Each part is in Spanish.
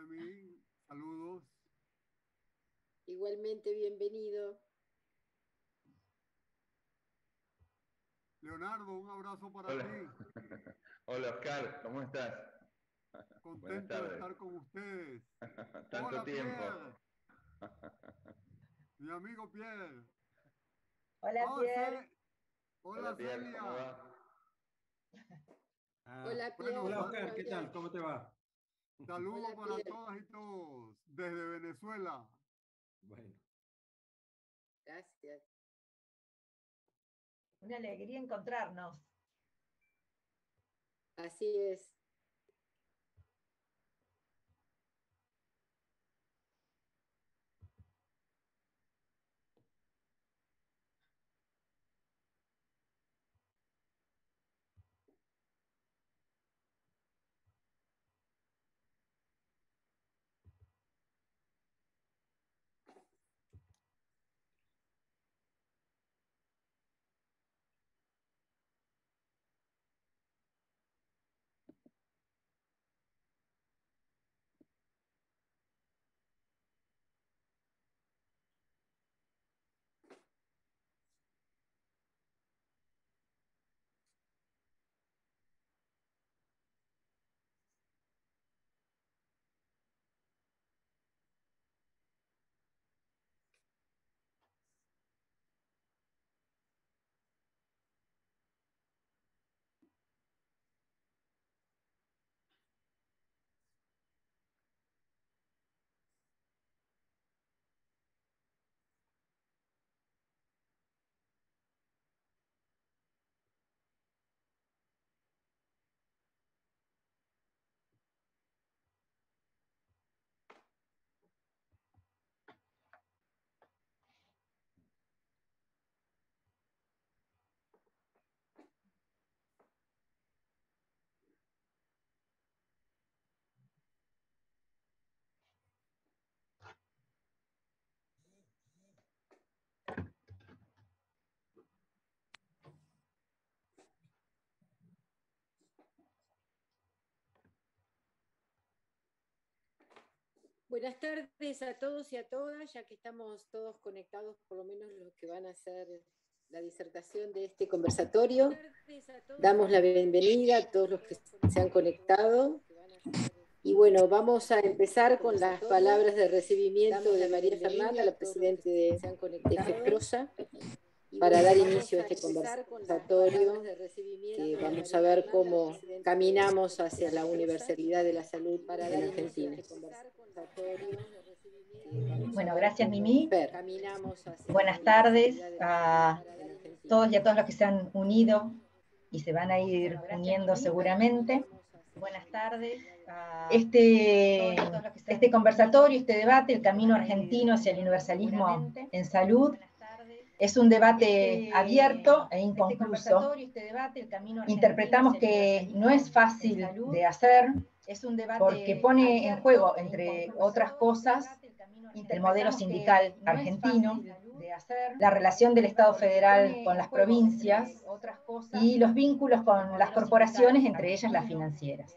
Noemí, saludos. Igualmente, bienvenido. Leonardo, un abrazo para Hola. ti. Hola, Oscar, ¿cómo estás? Contento de estar con ustedes. Tanto Hola, tiempo. Pierre. Mi amigo Pierre. Hola, Pierre. Hola, Pierre, Celia. ¿cómo va? Hola, Pierre. Bueno, Hola, Oscar, ¿qué tal? ¿Cómo te va? Saludos Hola, para Pierre. todas y todos desde Venezuela. Bueno. Gracias. Una alegría encontrarnos. Así es. Buenas tardes a todos y a todas, ya que estamos todos conectados, por lo menos los que van a hacer la disertación de este conversatorio. Damos la bienvenida a todos los que se han conectado. Y bueno, vamos a empezar con las palabras de recibimiento de María Fernanda, la presidenta de FESPROSA, para dar inicio a este conversatorio, que vamos a ver cómo caminamos hacia la universalidad de la salud en Argentina. Bueno, gracias, Mimi. Buenas tardes a todos y a todas los que se han unido y se van a ir uniendo seguramente. Buenas tardes. Este conversatorio, este debate, el camino argentino hacia el universalismo en salud, es un debate abierto e inconcluso. Interpretamos que no es fácil de hacer, porque pone en juego, entre otras cosas, el modelo sindical argentino, la relación del Estado federal con las provincias y los vínculos con las corporaciones, entre ellas las financieras.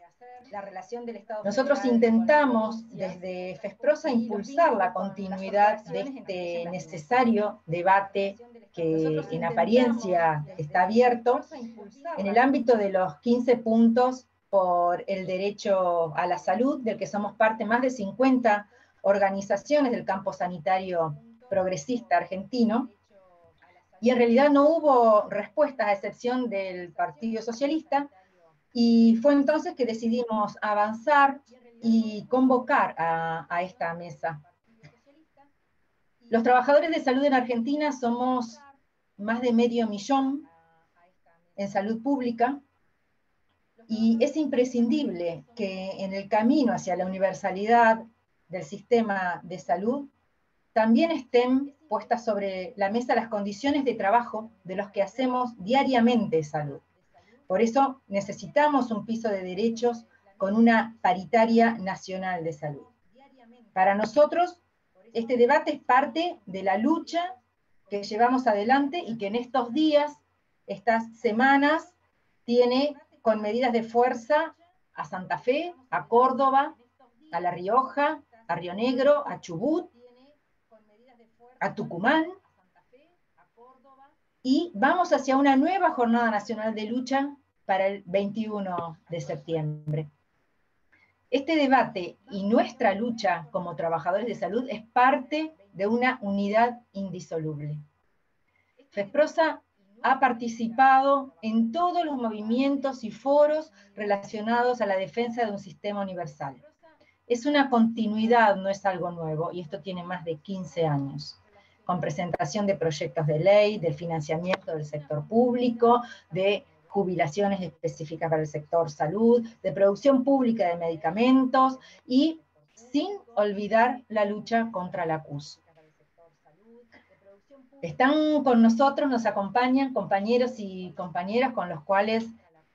Nosotros intentamos desde FESPROSA impulsar la continuidad de este necesario debate que en apariencia está abierto en el ámbito de los 15 puntos por el derecho a la salud, del que somos parte más de 50 organizaciones del campo sanitario progresista argentino, y en realidad no hubo respuestas a excepción del Partido Socialista, y fue entonces que decidimos avanzar y convocar a esta mesa. Los trabajadores de salud en Argentina somos más de 500.000 en salud pública, y es imprescindible que en el camino hacia la universalidad del sistema de salud también estén puestas sobre la mesa las condiciones de trabajo de los que hacemos diariamente salud. Por eso necesitamos un piso de derechos con una paritaria nacional de salud. Para nosotros, este debate es parte de la lucha que llevamos adelante y que en estos días, estas semanas, tiene con medidas de fuerza a Santa Fe, a Córdoba, a La Rioja, a Río Negro, a Chubut, a Tucumán, y vamos hacia una nueva Jornada Nacional de Lucha para el 21 de septiembre. Este debate y nuestra lucha como trabajadores de salud es parte de una unidad indisoluble. FESPROSA ha participado en todos los movimientos y foros relacionados a la defensa de un sistema universal. Es una continuidad, no es algo nuevo, y esto tiene más de 15 años, con presentación de proyectos de ley, del financiamiento del sector público, de jubilaciones específicas para el sector salud, de producción pública de medicamentos, y sin olvidar la lucha contra la CUS. Están con nosotros, nos acompañan compañeros y compañeras con los cuales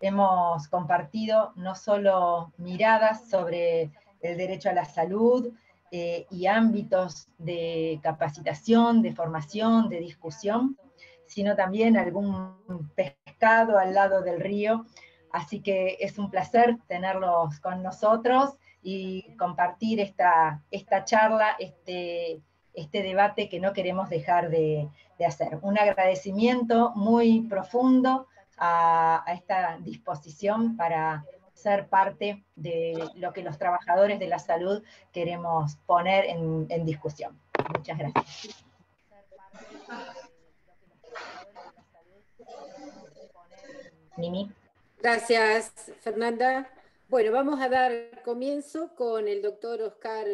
hemos compartido no solo miradas sobre el derecho a la salud y ámbitos de capacitación, de formación, de discusión, sino también algún pescado al lado del río. Así que es un placer tenerlos con nosotros y compartir esta charla, este debate que no queremos dejar de hacer. Un agradecimiento muy profundo a esta disposición para ser parte de lo que los trabajadores de la salud queremos poner en discusión. Muchas gracias. Mimi. Gracias, Fernanda. Bueno, vamos a dar comienzo con el doctor Oscar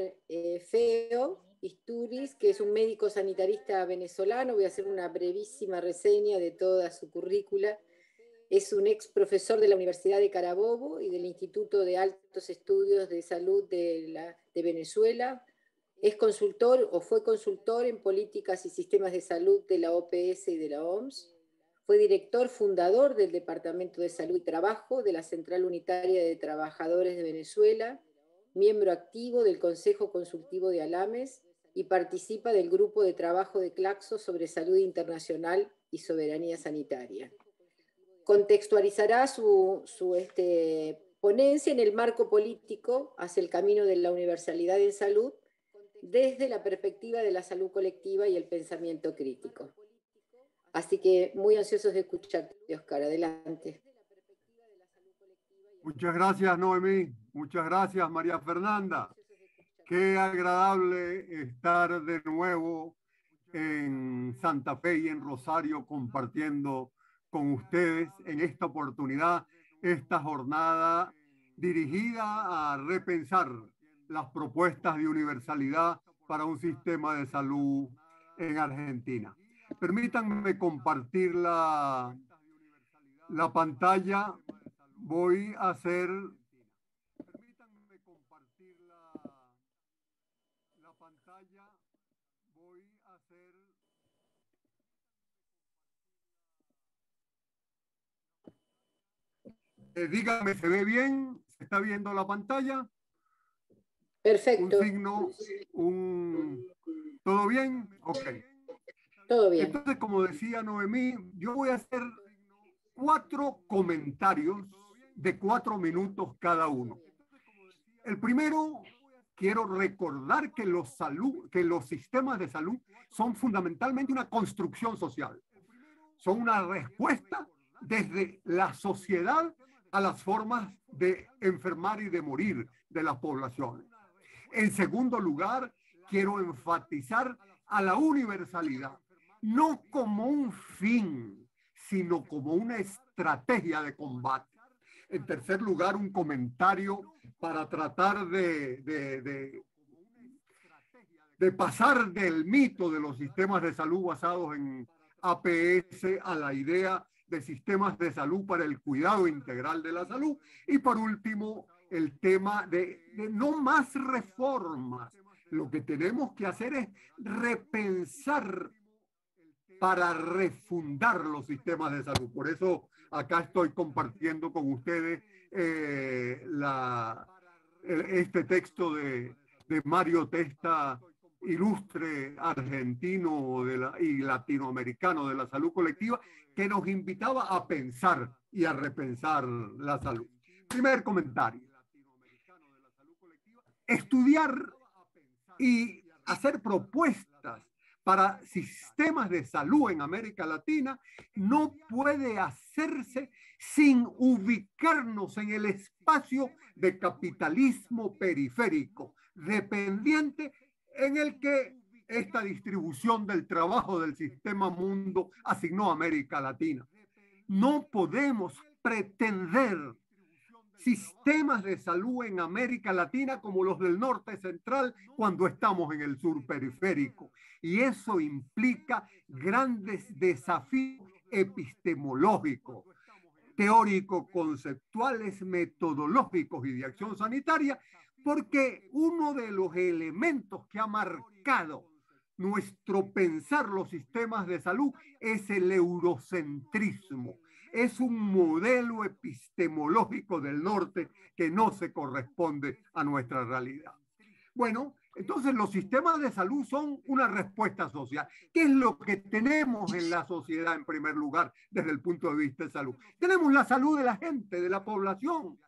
Feo Isturiz, que es un médico sanitarista venezolano. Voy a hacer una brevísima reseña de toda su currícula. Es un ex profesor de la Universidad de Carabobo y del Instituto de Altos Estudios de Salud de Venezuela. Es consultor o fue consultor en políticas y sistemas de salud de la OPS y de la OMS. Fue director fundador del Departamento de Salud y Trabajo de la Central Unitaria de Trabajadores de Venezuela, miembro activo del Consejo Consultivo de Alames y participa del Grupo de Trabajo de Claxo sobre Salud Internacional y Soberanía Sanitaria. Contextualizará su ponencia en el marco político hacia el camino de la universalidad en salud desde la perspectiva de la salud colectiva y el pensamiento crítico. Así que muy ansiosos de escucharte, Oscar. Adelante. Muchas gracias, Noemí. Muchas gracias, María Fernanda. Qué agradable estar de nuevo en Santa Fe y en Rosario compartiendo con ustedes en esta oportunidad, esta jornada dirigida a repensar las propuestas de universalidad para un sistema de salud en Argentina. Permítanme compartir la pantalla. Voy a hacer... Permítanme compartir la pantalla. Voy a hacer... dígame, ¿se ve bien? ¿Se está viendo la pantalla? Perfecto. Un signo, ¿todo bien? Ok. Todo bien. Entonces, como decía Noemí, yo voy a hacer 4 comentarios de 4 minutos cada uno. El primero, quiero recordar que los sistemas de salud son fundamentalmente una construcción social. Son una respuesta desde la sociedad a las formas de enfermar y de morir de las poblaciones. En segundo lugar, quiero enfatizar a la universalidad, no como un fin, sino como una estrategia de combate. En tercer lugar, un comentario para tratar de pasar del mito de los sistemas de salud basados en APS a la idea de sistemas de salud para el cuidado integral de la salud. Y por último, el tema de no más reformas. Lo que tenemos que hacer es repensar para refundar los sistemas de salud. Por eso acá estoy compartiendo con ustedes este texto de Mario Testa, ilustre argentino y latinoamericano de la salud colectiva, que nos invitaba a pensar y a repensar la salud. Primer comentario. estudiar y hacer propuestas para sistemas de salud en América Latina no puede hacerse sin ubicarnos en el espacio de capitalismo periférico, dependiente en el que esta distribución del trabajo del sistema mundo asignó a América Latina. No podemos pretender sistemas de salud en América Latina como los del norte central cuando estamos en el sur periférico. Y eso implica grandes desafíos epistemológicos, teóricos, conceptuales, metodológicos y de acción sanitaria, porque uno de los elementos que ha marcado nuestro pensar los sistemas de salud es el eurocentrismo. Es un modelo epistemológico del norte que no se corresponde a nuestra realidad. Bueno, entonces los sistemas de salud son una respuesta social. ¿Qué es lo que tenemos en la sociedad en primer lugar desde el punto de vista de salud? Tenemos la salud de la gente, de la población.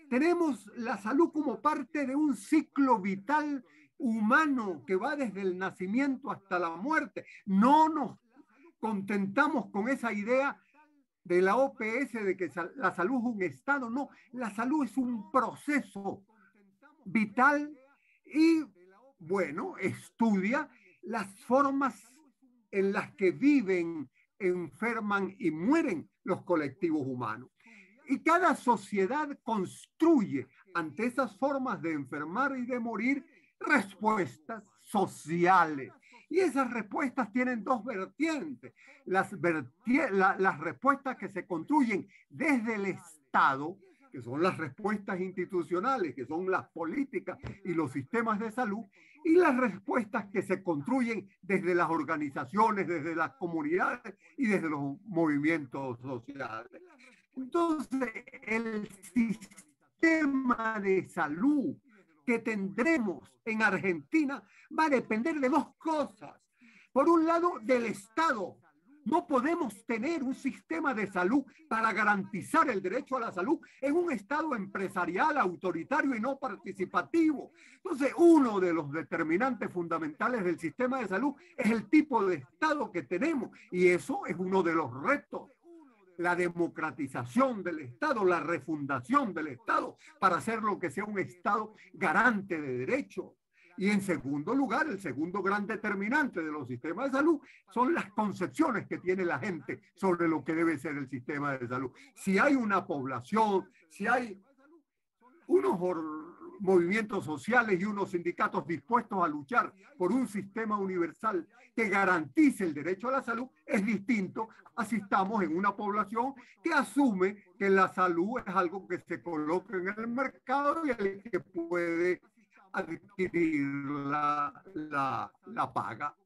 Tenemos la salud como parte de un ciclo vital humano que va desde el nacimiento hasta la muerte. No nos contentamos con esa idea de la OPS de que la salud es un estado. No, la salud es un proceso vital y, bueno, estudia las formas en las que viven, enferman y mueren los colectivos humanos. Y cada sociedad construye ante esas formas de enfermar y de morir respuestas sociales. Y esas respuestas tienen dos vertientes. Las respuestas que se construyen desde el Estado, que son las respuestas institucionales, que son las políticas y los sistemas de salud, y las respuestas que se construyen desde las organizaciones, desde las comunidades y desde los movimientos sociales. Entonces, el sistema de salud que tendremos en Argentina va a depender de dos cosas. Por un lado, del Estado. No podemos tener un sistema de salud para garantizar el derecho a la salud en un Estado empresarial, autoritario y no participativo. Entonces, uno de los determinantes fundamentales del sistema de salud es el tipo de Estado que tenemos, y eso es uno de los retos. La democratización del Estado, la refundación del Estado para hacer lo que sea un Estado garante de derechos. Y en segundo lugar, el segundo gran determinante de los sistemas de salud son las concepciones que tiene la gente sobre lo que debe ser el sistema de salud. Si hay una población, si hay unos movimientos sociales y unos sindicatos dispuestos a luchar por un sistema universal que garantice el derecho a la salud, es distinto a si estamos en una población que asume que la salud es algo que se coloca en el mercado y el que puede adquirir la paga.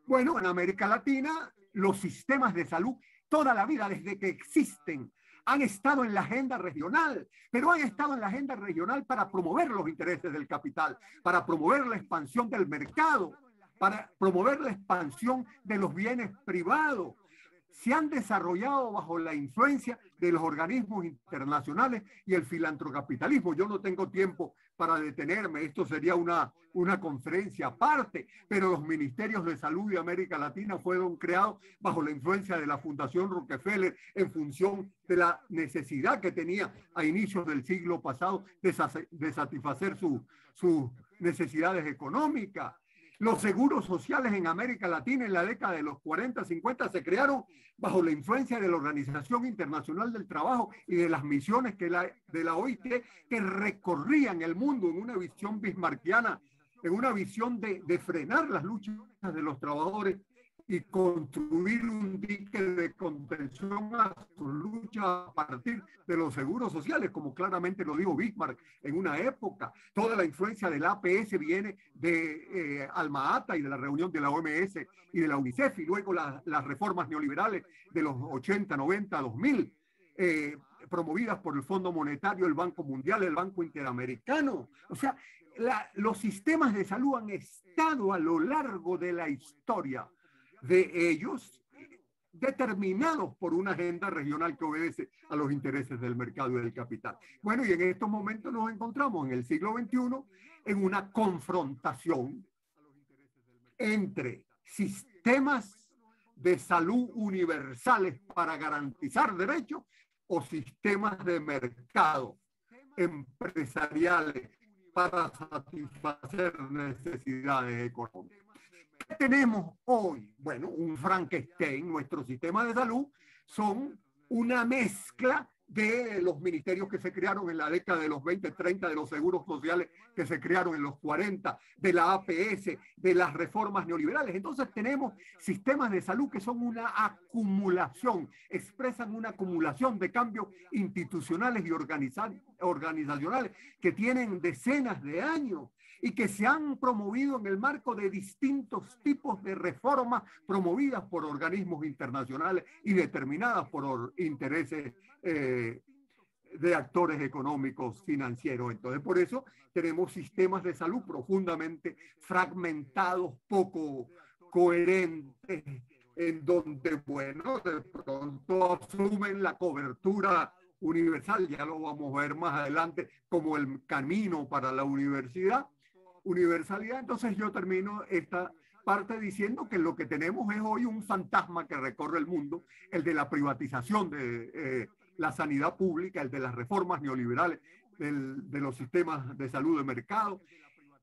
Bueno, en América Latina, los sistemas de salud, toda la vida, desde que existen, han estado en la agenda regional, pero han estado en la agenda regional para promover los intereses del capital, para promover la expansión del mercado, para promover la expansión de los bienes privados. Se han desarrollado bajo la influencia de los organismos internacionales y el filantrocapitalismo. Yo no tengo tiempo para detenerme, esto sería una conferencia aparte, pero los ministerios de salud de América Latina fueron creados bajo la influencia de la Fundación Rockefeller en función de la necesidad que tenía a inicios del siglo pasado de satisfacer sus necesidades económicas. Los seguros sociales en América Latina en la década de los 40, 50 se crearon bajo la influencia de la Organización Internacional del Trabajo y de las misiones de la OIT que recorrían el mundo en una visión bismarckiana, en una visión de frenar las luchas de los trabajadores y construir un dique de contención a su lucha a partir de los seguros sociales, como claramente lo dijo Bismarck en una época. Toda la influencia del APS viene de Alma-Ata y de la reunión de la OMS y de la UNICEF, y luego las reformas neoliberales de los 80, 90, 2000, promovidas por el Fondo Monetario, el Banco Mundial, el Banco Interamericano. O sea, los sistemas de salud han estado a lo largo de la historia de ellos determinados por una agenda regional que obedece a los intereses del mercado y del capital. Bueno, y en estos momentos nos encontramos en el siglo XXI en una confrontación entre sistemas de salud universales para garantizar derechos o sistemas de mercado empresariales para satisfacer necesidades económicas. ¿Qué tenemos hoy? Bueno, un Frankenstein. Nuestro sistema de salud son una mezcla de los ministerios que se crearon en la década de los 20, 30, de los seguros sociales que se crearon en los 40, de la APS, de las reformas neoliberales. Entonces tenemos sistemas de salud que son una acumulación, expresan una acumulación de cambios institucionales y organizacionales que tienen decenas de años y que se han promovido en el marco de distintos tipos de reformas promovidas por organismos internacionales y determinadas por intereses de actores económicos financieros. Entonces, por eso tenemos sistemas de salud profundamente fragmentados, poco coherentes, en donde, bueno, de pronto asumen la cobertura universal, ya lo vamos a ver más adelante, como el camino para la universalidad. Entonces yo termino esta parte diciendo que lo que tenemos es hoy un fantasma que recorre el mundo, el de la privatización de la sanidad pública, el de las reformas neoliberales, de los sistemas de salud de mercado,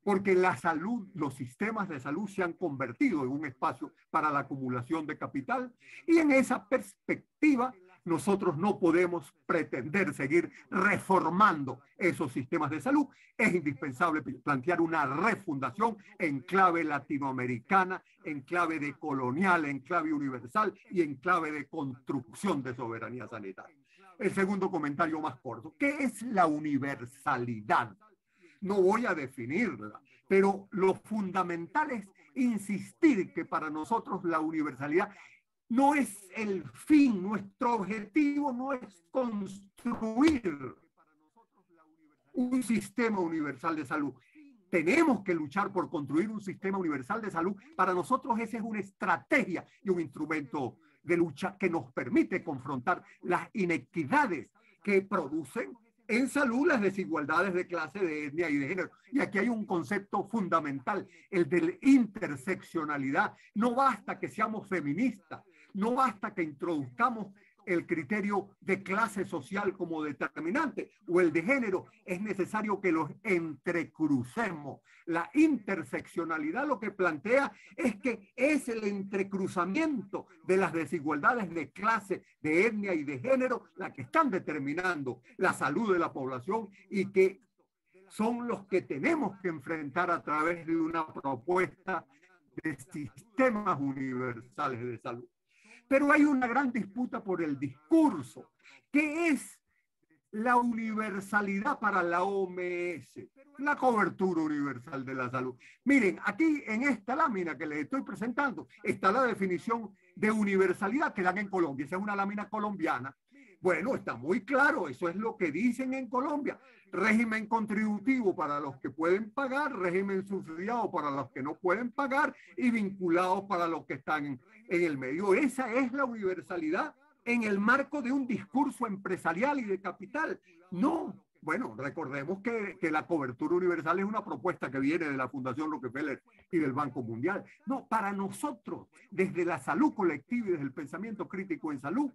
porque la salud, los sistemas de salud se han convertido en un espacio para la acumulación de capital, y en esa perspectiva nosotros no podemos pretender seguir reformando esos sistemas de salud. Es indispensable plantear una refundación en clave latinoamericana, en clave de colonial, en clave universal y en clave de construcción de soberanía sanitaria. El segundo comentario más corto. ¿Qué es la universalidad? No voy a definirla, pero lo fundamental es insistir que para nosotros la universalidad no es el fin. Nuestro objetivo no es construir un sistema universal de salud. Tenemos que luchar por construir un sistema universal de salud. Para nosotros esa es una estrategia y un instrumento de lucha que nos permite confrontar las inequidades que producen en salud las desigualdades de clase, de etnia y de género. Y aquí hay un concepto fundamental, el de la interseccionalidad. No basta que seamos feministas, no basta que introduzcamos el criterio de clase social como determinante o el de género, es necesario que los entrecrucemos. La interseccionalidad lo que plantea es que es el entrecruzamiento de las desigualdades de clase, de etnia y de género la que están determinando la salud de la población y que son los que tenemos que enfrentar a través de una propuesta de sistemas universales de salud. Pero hay una gran disputa por el discurso. ¿Qué es la universalidad para la OMS? La cobertura universal de la salud. Miren, aquí en esta lámina que les estoy presentando está la definición de universalidad que dan en Colombia. Esa es una lámina colombiana. Bueno, está muy claro, eso es lo que dicen en Colombia. Régimen contributivo para los que pueden pagar, régimen subsidiado para los que no pueden pagar y vinculados para los que están en el medio. Esa es la universalidad en el marco de un discurso empresarial y de capital. No, bueno, recordemos que la cobertura universal es una propuesta que viene de la Fundación Rockefeller y del Banco Mundial. No, para nosotros, desde la salud colectiva y desde el pensamiento crítico en salud,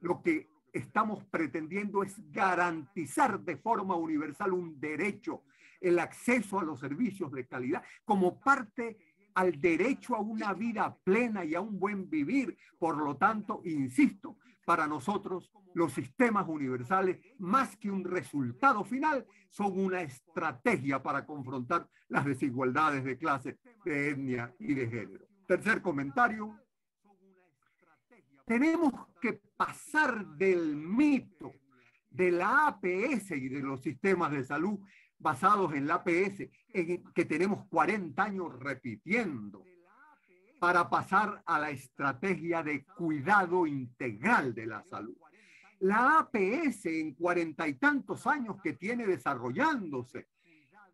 lo que estamos pretendiendo es garantizar de forma universal un derecho, el acceso a los servicios de calidad como parte al derecho a una vida plena y a un buen vivir. Por lo tanto, insisto, para nosotros los sistemas universales, más que un resultado final, son una estrategia para confrontar las desigualdades de clase, de etnia y de género. Tercer comentario. Tenemos que pasar del mito de la APS y de los sistemas de salud basados en la APS, que tenemos 40 años repitiendo, para pasar a la estrategia de cuidado integral de la salud. La APS en 40 y tantos años que tiene desarrollándose,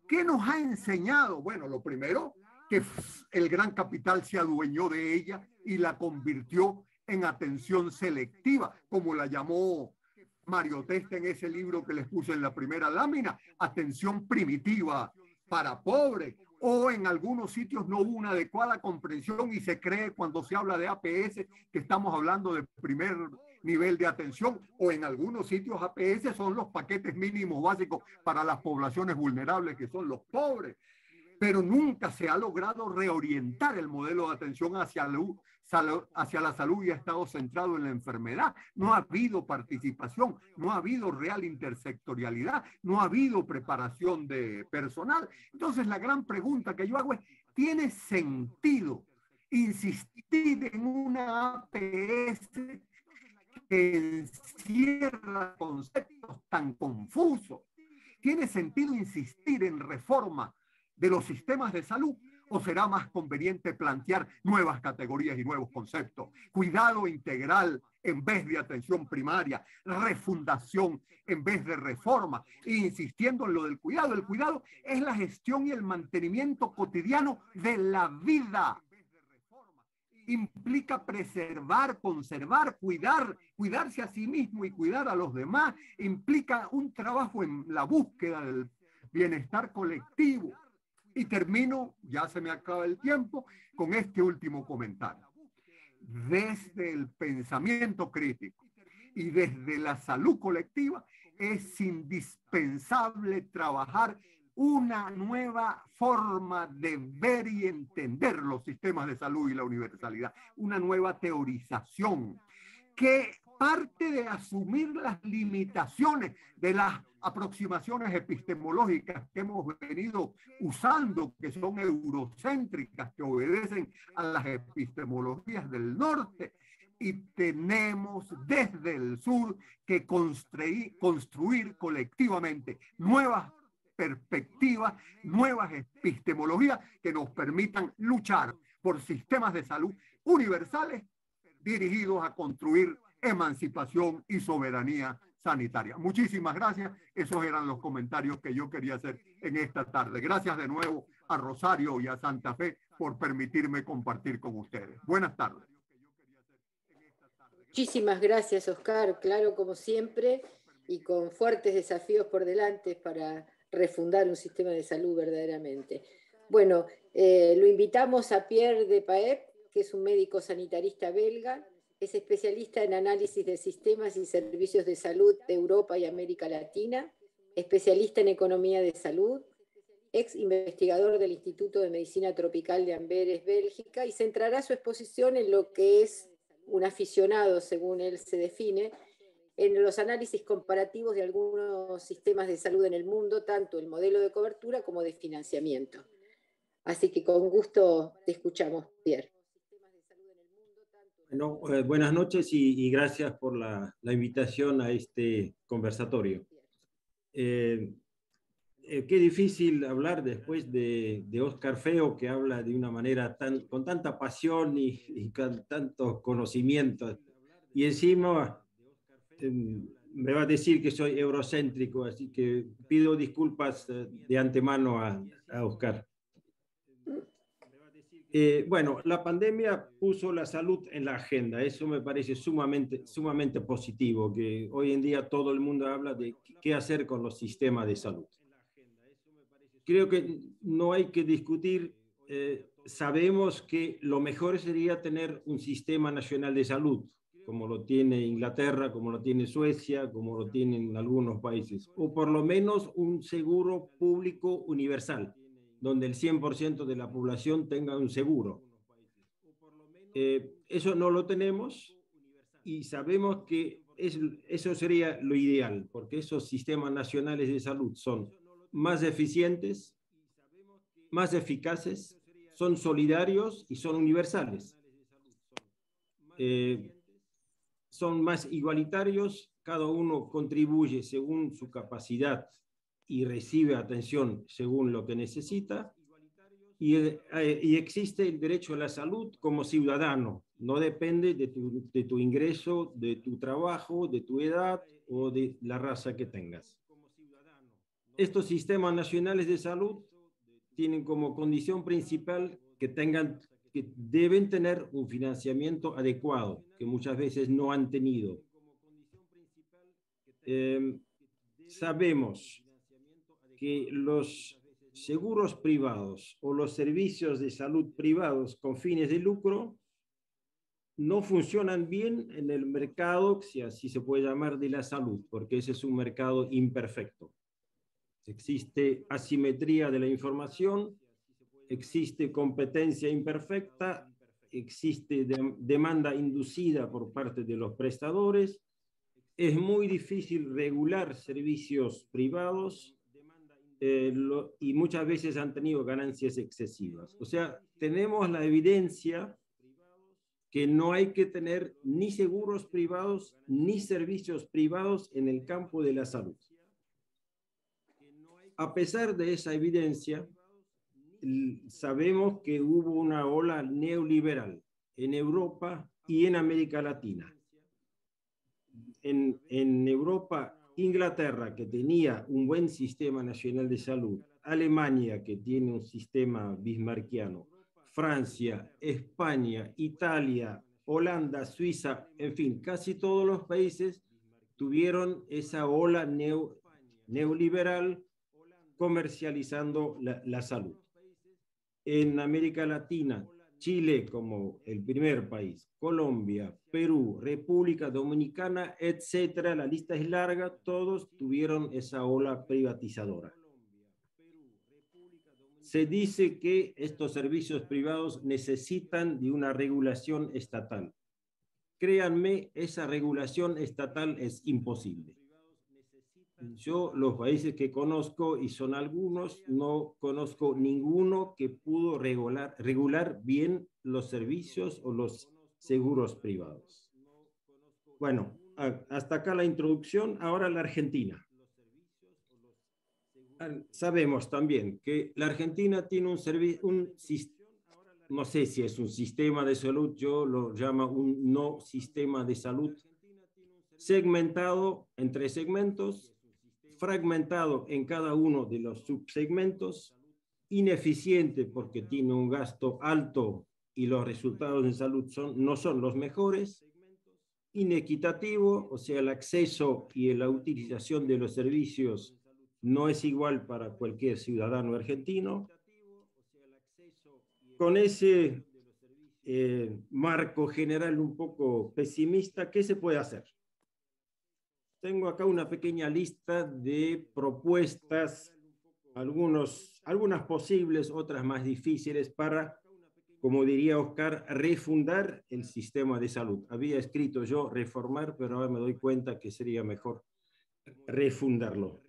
¿qué nos ha enseñado? Bueno, lo primero, que el gran capital se adueñó de ella y la convirtió en atención selectiva, como la llamó Mario Testa en ese libro que les puse en la primera lámina, atención primitiva para pobres, o en algunos sitios no hubo una adecuada comprensión y se cree cuando se habla de APS que estamos hablando de primer nivel de atención, o en algunos sitios APS son los paquetes mínimos básicos para las poblaciones vulnerables que son los pobres, pero nunca se ha logrado reorientar el modelo de atención hacia la salud y ha estado centrado en la enfermedad. No ha habido participación, no ha habido real intersectorialidad, no ha habido preparación de personal. Entonces la gran pregunta que yo hago es, ¿tiene sentido insistir en una APS que encierra conceptos tan confusos? ¿Tiene sentido insistir en reforma de los sistemas de salud? ¿O será más conveniente plantear nuevas categorías y nuevos conceptos? Cuidado integral en vez de atención primaria, refundación en vez de reforma, e insistiendo en lo del cuidado. El cuidado es la gestión y el mantenimiento cotidiano de la vida. Implica preservar, conservar, cuidarse a sí mismo y cuidar a los demás. Implica un trabajo en la búsqueda del bienestar colectivo. Y termino, ya se me acaba el tiempo, con este último comentario. Desde el pensamiento crítico y desde la salud colectiva es indispensable trabajar una nueva forma de ver y entender los sistemas de salud y la universalidad, una nueva teorización que parte de asumir las limitaciones de las aproximaciones epistemológicas que hemos venido usando, que son eurocéntricas, que obedecen a las epistemologías del norte, y tenemos desde el sur que construir colectivamente nuevas perspectivas, nuevas epistemologías que nos permitan luchar por sistemas de salud universales dirigidos a construir emancipación y soberanía sanitaria. Muchísimas gracias. Esos eran los comentarios que yo quería hacer en esta tarde. Gracias de nuevo a Rosario y a Santa Fe por permitirme compartir con ustedes. Buenas tardes. Muchísimas gracias, Oscar. Claro, como siempre, y con fuertes desafíos por delante para refundar un sistema de salud verdaderamente. Bueno, lo invitamos a Pierre Depaep, que es un médico sanitarista belga, es especialista en análisis de sistemas y servicios de salud de Europa y América Latina, especialista en economía de salud, ex investigador del Instituto de Medicina Tropical de Amberes, Bélgica, y centrará su exposición en lo que es un aficionado, según él se define, en los análisis comparativos de algunos sistemas de salud en el mundo, tanto el modelo de cobertura como de financiamiento. Así que con gusto te escuchamos, Pierre. Bueno, buenas noches y gracias por la invitación a este conversatorio. Qué difícil hablar después de Oscar Feo, que habla de una manera con tanta pasión y con tantos conocimientos. Y encima me va a decir que soy eurocéntrico, así que pido disculpas de antemano a Oscar. Bueno, la pandemia puso la salud en la agenda. Eso me parece sumamente positivo, que hoy en día todo el mundo habla de qué hacer con los sistemas de salud. Creo que no hay que discutir. Sabemos que lo mejor sería tener un sistema nacional de salud, como lo tiene Inglaterra, como lo tiene Suecia, como lo tienen algunos países, o por lo menos un seguro público universal, donde el 100% de la población tenga un seguro. Eso no lo tenemos y sabemos que eso sería lo ideal, porque esos sistemas nacionales de salud son más eficientes, más eficaces, son solidarios y son universales. Son más igualitarios, cada uno contribuye según su capacidad y recibe atención según lo que necesita, y existe el derecho a la salud como ciudadano, no depende de tu ingreso, de tu trabajo, de tu edad o de la raza que tengas. Estos sistemas nacionales de salud tienen como condición principal que que deben tener un financiamiento adecuado, que muchas veces no han tenido. Sabemos que los seguros privados o los servicios de salud privados con fines de lucro no funcionan bien en el mercado, si así se puede llamar, de la salud, porque ese es un mercado imperfecto. Existe asimetría de la información, existe competencia imperfecta, existe demanda inducida por parte de los prestadores. Es muy difícil regular servicios privados y muchas veces han tenido ganancias excesivas. O sea, tenemos la evidencia que no hay que tener ni seguros privados ni servicios privados en el campo de la salud. A pesar de esa evidencia, sabemos que hubo una ola neoliberal en Europa y en América Latina. En Europa, Inglaterra, que tenía un buen sistema nacional de salud, Alemania, que tiene un sistema bismarckiano, Francia, España, Italia, Holanda, Suiza, en fin, casi todos los países tuvieron esa ola neoliberal comercializando la salud. En América Latina, Chile como el primer país, Colombia, Perú, República Dominicana, etcétera, la lista es larga, todos tuvieron esa ola privatizadora. Se dice que estos servicios privados necesitan de una regulación estatal. Créanme, esa regulación estatal es imposible. Yo, los países que conozco, y son algunos, no conozco ninguno que pudo regular bien los servicios o los seguros privados. Bueno, hasta acá la introducción. Ahora la Argentina. Sabemos también que la Argentina tiene no sé si es un sistema de salud, yo lo llamo un no sistema de salud, segmentado en 3 segmentos, fragmentado en cada uno de los subsegmentos, ineficiente porque tiene un gasto alto y los resultados en salud no son los mejores, inequitativo, o sea, el acceso y la utilización de los servicios no es igual para cualquier ciudadano argentino. Con ese marco general un poco pesimista, ¿qué se puede hacer? Tengo acá una pequeña lista de propuestas, algunas posibles, otras más difíciles, para, como diría Oscar, refundar el sistema de salud. Había escrito yo reformar, pero ahora me doy cuenta que sería mejor refundarlo.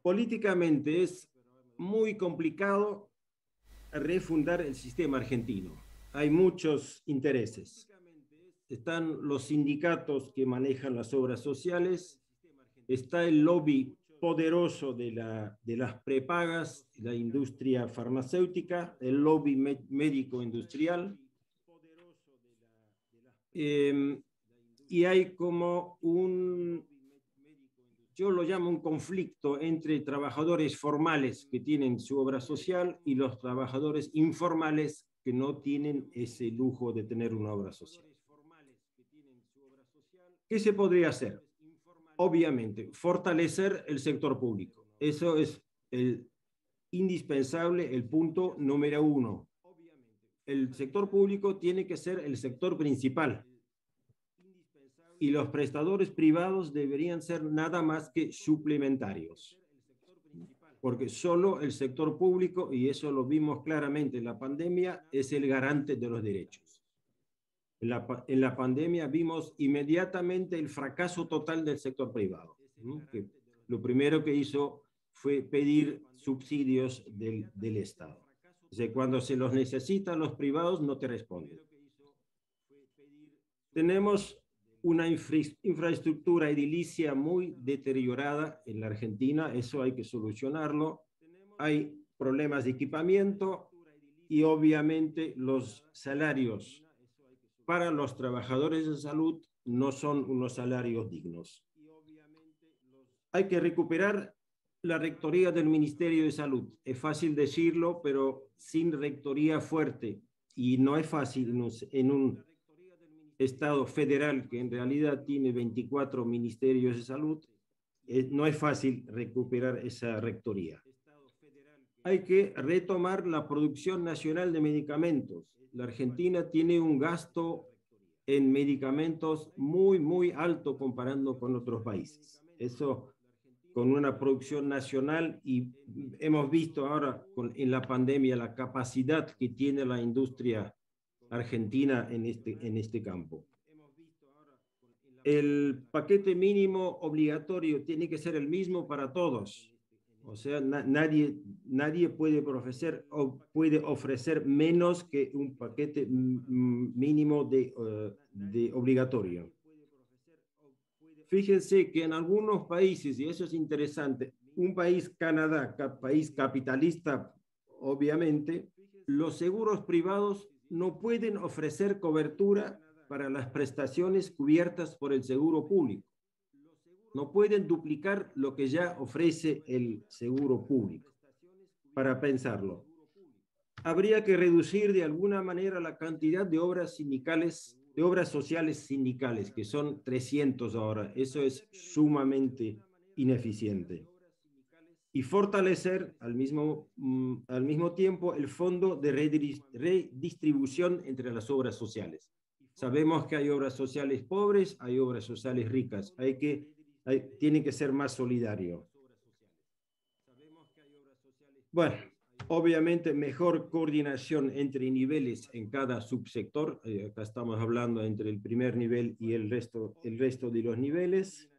Políticamente es muy complicado refundar el sistema argentino. Hay muchos intereses. Están los sindicatos que manejan las obras sociales, está el lobby poderoso de las prepagas, la industria farmacéutica, el lobby médico industrial, y hay como yo lo llamo un conflicto entre trabajadores formales que tienen su obra social y los trabajadores informales que no tienen ese lujo de tener una obra social. ¿Qué se podría hacer? Obviamente, fortalecer el sector público. Eso es indispensable, el punto número 1. El sector público tiene que ser el sector principal. Y los prestadores privados deberían ser nada más que suplementarios. Porque solo el sector público, y eso lo vimos claramente en la pandemia, es el garante de los derechos. En la pandemia vimos inmediatamente el fracaso total del sector privado, ¿no? Que lo primero que hizo fue pedir subsidios del Estado. O sea, cuando se los necesitan los privados no te responden. Tenemos una infraestructura edilicia muy deteriorada en la Argentina, eso hay que solucionarlo. Hay problemas de equipamiento y obviamente los salarios para los trabajadores de salud no son unos salarios dignos. Hay que recuperar la rectoría del Ministerio de Salud. Es fácil decirlo, pero sin rectoría fuerte, y no es fácil en un Estado federal que en realidad tiene 24 ministerios de salud, no es fácil recuperar esa rectoría. Hay que retomar la producción nacional de medicamentos. La Argentina tiene un gasto en medicamentos muy alto comparando con otros países. Eso con una producción nacional, y hemos visto ahora en la pandemia la capacidad que tiene la industria argentina en este campo. El paquete mínimo obligatorio tiene que ser el mismo para todos. O sea, nadie puede ofrecer menos que un paquete mínimo de obligatorio. Fíjense que en algunos países, y eso es interesante, un país, Canadá, país capitalista, obviamente, los seguros privados no pueden ofrecer cobertura para las prestaciones cubiertas por el seguro público. No pueden duplicar lo que ya ofrece el seguro público. Para pensarlo, habría que reducir de alguna manera la cantidad de obras sindicales, de obras sociales sindicales, que son 300 ahora. Eso es sumamente ineficiente. Y fortalecer al mismo tiempo el fondo de redistribución entre las obras sociales. Sabemos que hay obras sociales pobres, hay obras sociales ricas. Tiene que ser más solidario. Bueno, obviamente mejor coordinación entre niveles en cada subsector. Acá estamos hablando entre el primer nivel y el resto de los niveles.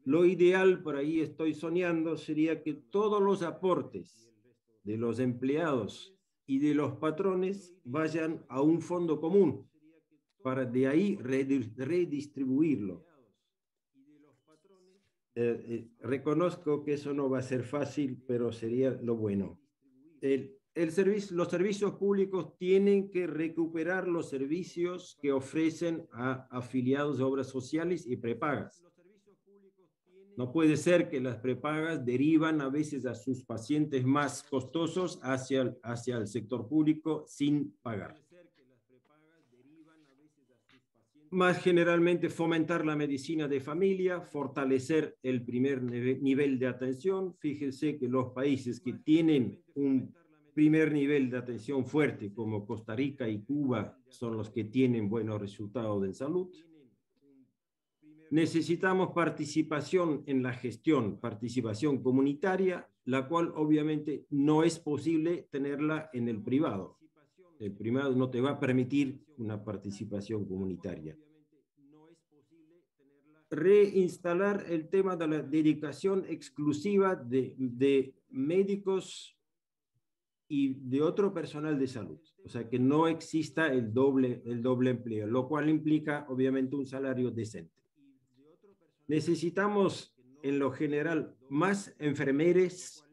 Lo ideal, por ahí estoy soñando, sería que todos los aportes de los empleados y de los patrones vayan a un fondo común, para de ahí redistribuirlo. Reconozco que eso no va a ser fácil, pero sería lo bueno. Los servicios públicos tienen que recuperar los servicios que ofrecen a afiliados de obras sociales y prepagas. No puede ser que las prepagas derivan a veces a sus pacientes más costosos hacia el sector público sin pagar. Más generalmente, fomentar la medicina de familia, fortalecer el primer nivel de atención. Fíjense que los países que tienen un primer nivel de atención fuerte, como Costa Rica y Cuba, son los que tienen buenos resultados en salud. Necesitamos participación en la gestión, participación comunitaria, la cual obviamente no es posible tenerla en el privado. El privado no te va a permitir una participación comunitaria. Reinstalar el tema de la dedicación exclusiva de médicos y de otro personal de salud. O sea, que no exista el doble empleo, lo cual implica obviamente un salario decente. Necesitamos, en lo general, más enfermeres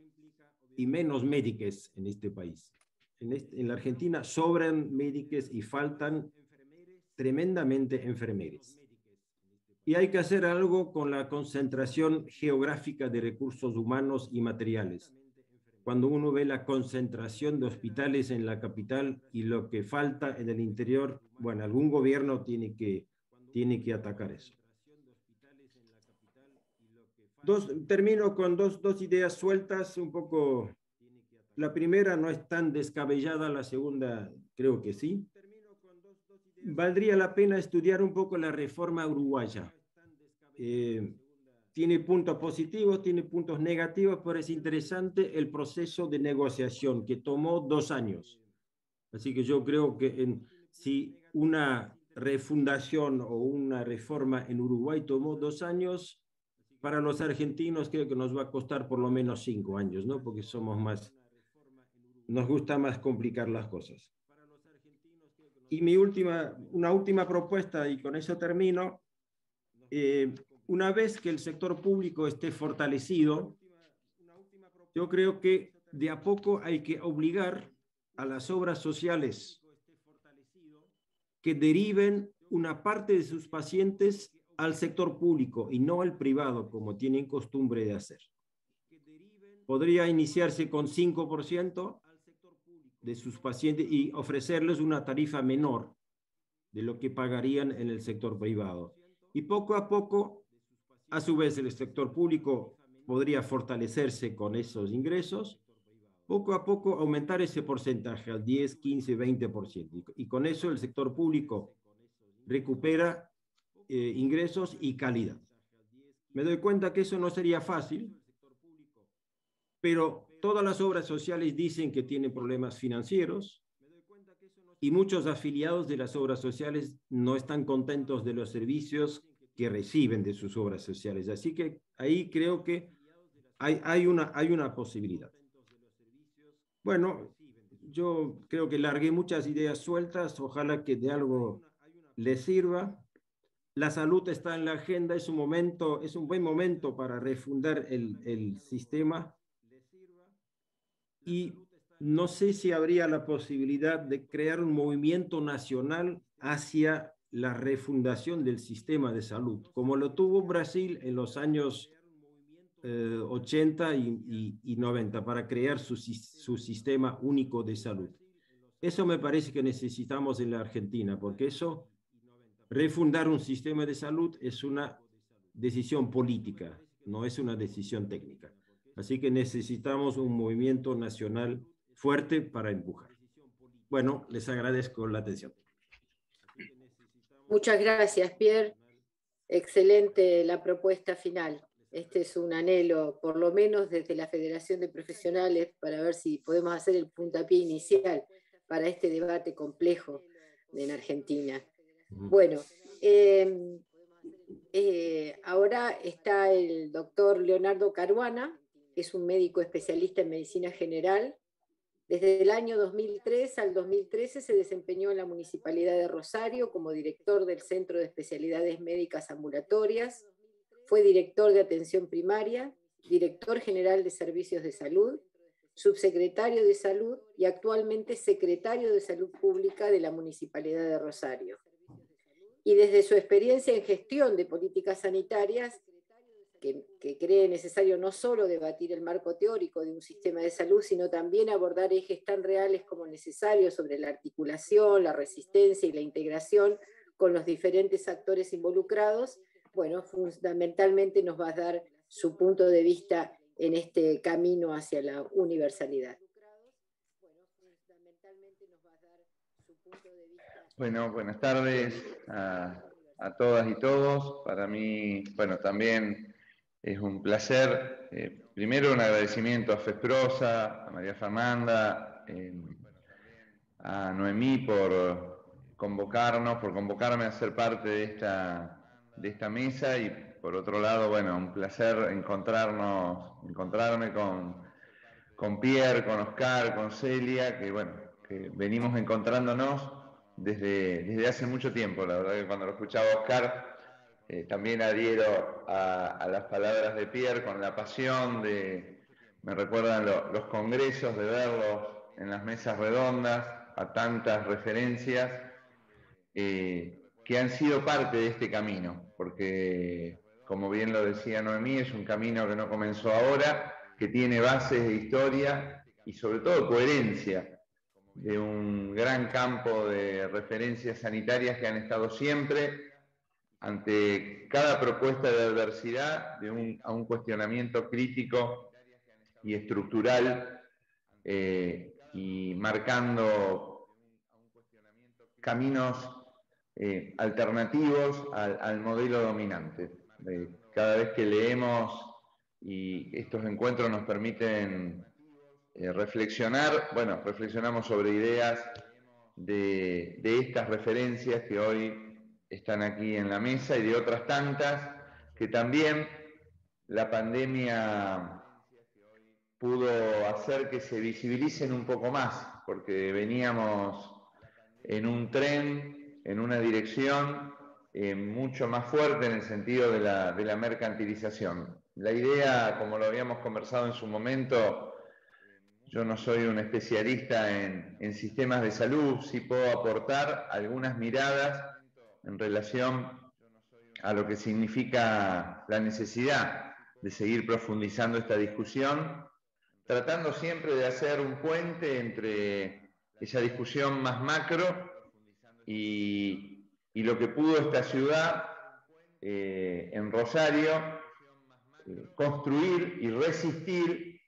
y menos médicos en este país. En la Argentina sobran médicos y faltan tremendamente enfermeros. Y hay que hacer algo con la concentración geográfica de recursos humanos y materiales. Cuando uno ve la concentración de hospitales en la capital y lo que falta en el interior, bueno, algún gobierno tiene que atacar eso. Termino con dos ideas sueltas, un poco. La primera no es tan descabellada, la segunda creo que sí. Valdría la pena estudiar un poco la reforma uruguaya. Tiene puntos positivos, tiene puntos negativos, pero es interesante el proceso de negociación que tomó 2 años. Así que yo creo que si una refundación o una reforma en Uruguay tomó 2 años, para los argentinos creo que nos va a costar por lo menos 5 años, ¿no? Porque nos gusta más complicar las cosas. Y una última propuesta, y con eso termino. Una vez que el sector público esté fortalecido, yo creo que de a poco hay que obligar a las obras sociales que deriven una parte de sus pacientes al sector público y no al privado, como tienen costumbre de hacer. podría iniciarse con 5% de sus pacientes y ofrecerles una tarifa menor de lo que pagarían en el sector privado. Y poco a poco, a su vez, el sector público podría fortalecerse con esos ingresos, poco a poco aumentar ese porcentaje al 10, 15, 20%. Y con eso el sector público recupera ingresos y calidad. Me doy cuenta que eso no sería fácil, pero todas las obras sociales dicen que tienen problemas financieros y muchos afiliados de las obras sociales no están contentos de los servicios que reciben de sus obras sociales. Así que ahí creo que hay una posibilidad. Bueno, yo creo que largué muchas ideas sueltas, ojalá que de algo les sirva. La salud está en la agenda, es un buen momento para refundar el sistema. Y no sé si habría la posibilidad de crear un movimiento nacional hacia la refundación del sistema de salud, como lo tuvo Brasil en los años 80 y 90, para crear su sistema único de salud. Eso me parece que necesitamos en la Argentina, porque refundar un sistema de salud es una decisión política, no es una decisión técnica. Así que necesitamos un movimiento nacional fuerte para empujar. Bueno, les agradezco la atención. Muchas gracias, Pierre. Excelente la propuesta final. Este es un anhelo, por lo menos desde la Federación de Profesionales, para ver si podemos hacer el puntapié inicial para este debate complejo en Argentina. Bueno, ahora está el doctor Leonardo Caruana, que es un médico especialista en medicina general. Desde el año 2003 al 2013 se desempeñó en la Municipalidad de Rosario como director del Centro de Especialidades Médicas Ambulatorias. Fue director de Atención Primaria, director general de Servicios de Salud, subsecretario de Salud y actualmente secretario de Salud Pública de la Municipalidad de Rosario. Y desde su experiencia en gestión de políticas sanitarias, que cree necesario no solo debatir el marco teórico de un sistema de salud, sino también abordar ejes tan reales como necesarios sobre la articulación, la resistencia y la integración con los diferentes actores involucrados. Bueno, fundamentalmente nos va a dar su punto de vista en este camino hacia la universalidad. Bueno, buenas tardes a todas y todos. Para mí, bueno, también es un placer. Primero un agradecimiento a FESPROSA, a María Fernanda, a Noemí por convocarme a ser parte de esta mesa, y por otro lado, bueno, un placer encontrarme con Pierre, con Oscar, con Celia, que bueno, que venimos encontrándonos desde hace mucho tiempo. La verdad que cuando lo escuchaba Oscar, también adhiero a las palabras de Pierre con la pasión me recuerdan los congresos, de verlos en las mesas redondas, a tantas referencias que han sido parte de este camino, porque, como bien lo decía Noemí, es un camino que no comenzó ahora, que tiene bases de historia y sobre todo coherencia, de un gran campo de referencias sanitarias que han estado siempre ante cada propuesta de adversidad, a un cuestionamiento crítico y estructural, y marcando caminos alternativos al modelo dominante. Cada vez que leemos, y estos encuentros nos permiten reflexionar, bueno, reflexionamos sobre ideas de estas referencias que hoy están aquí en la mesa, y de otras tantas que también la pandemia pudo hacer que se visibilicen un poco más, porque veníamos en un tren, en una dirección mucho más fuerte en el sentido de la mercantilización. La idea, como lo habíamos conversado en su momento, yo no soy un especialista en sistemas de salud, sí puedo aportar algunas miradas en relación a lo que significa la necesidad de seguir profundizando esta discusión tratando siempre de hacer un puente entre esa discusión más macro y lo que pudo esta ciudad en Rosario construir y resistir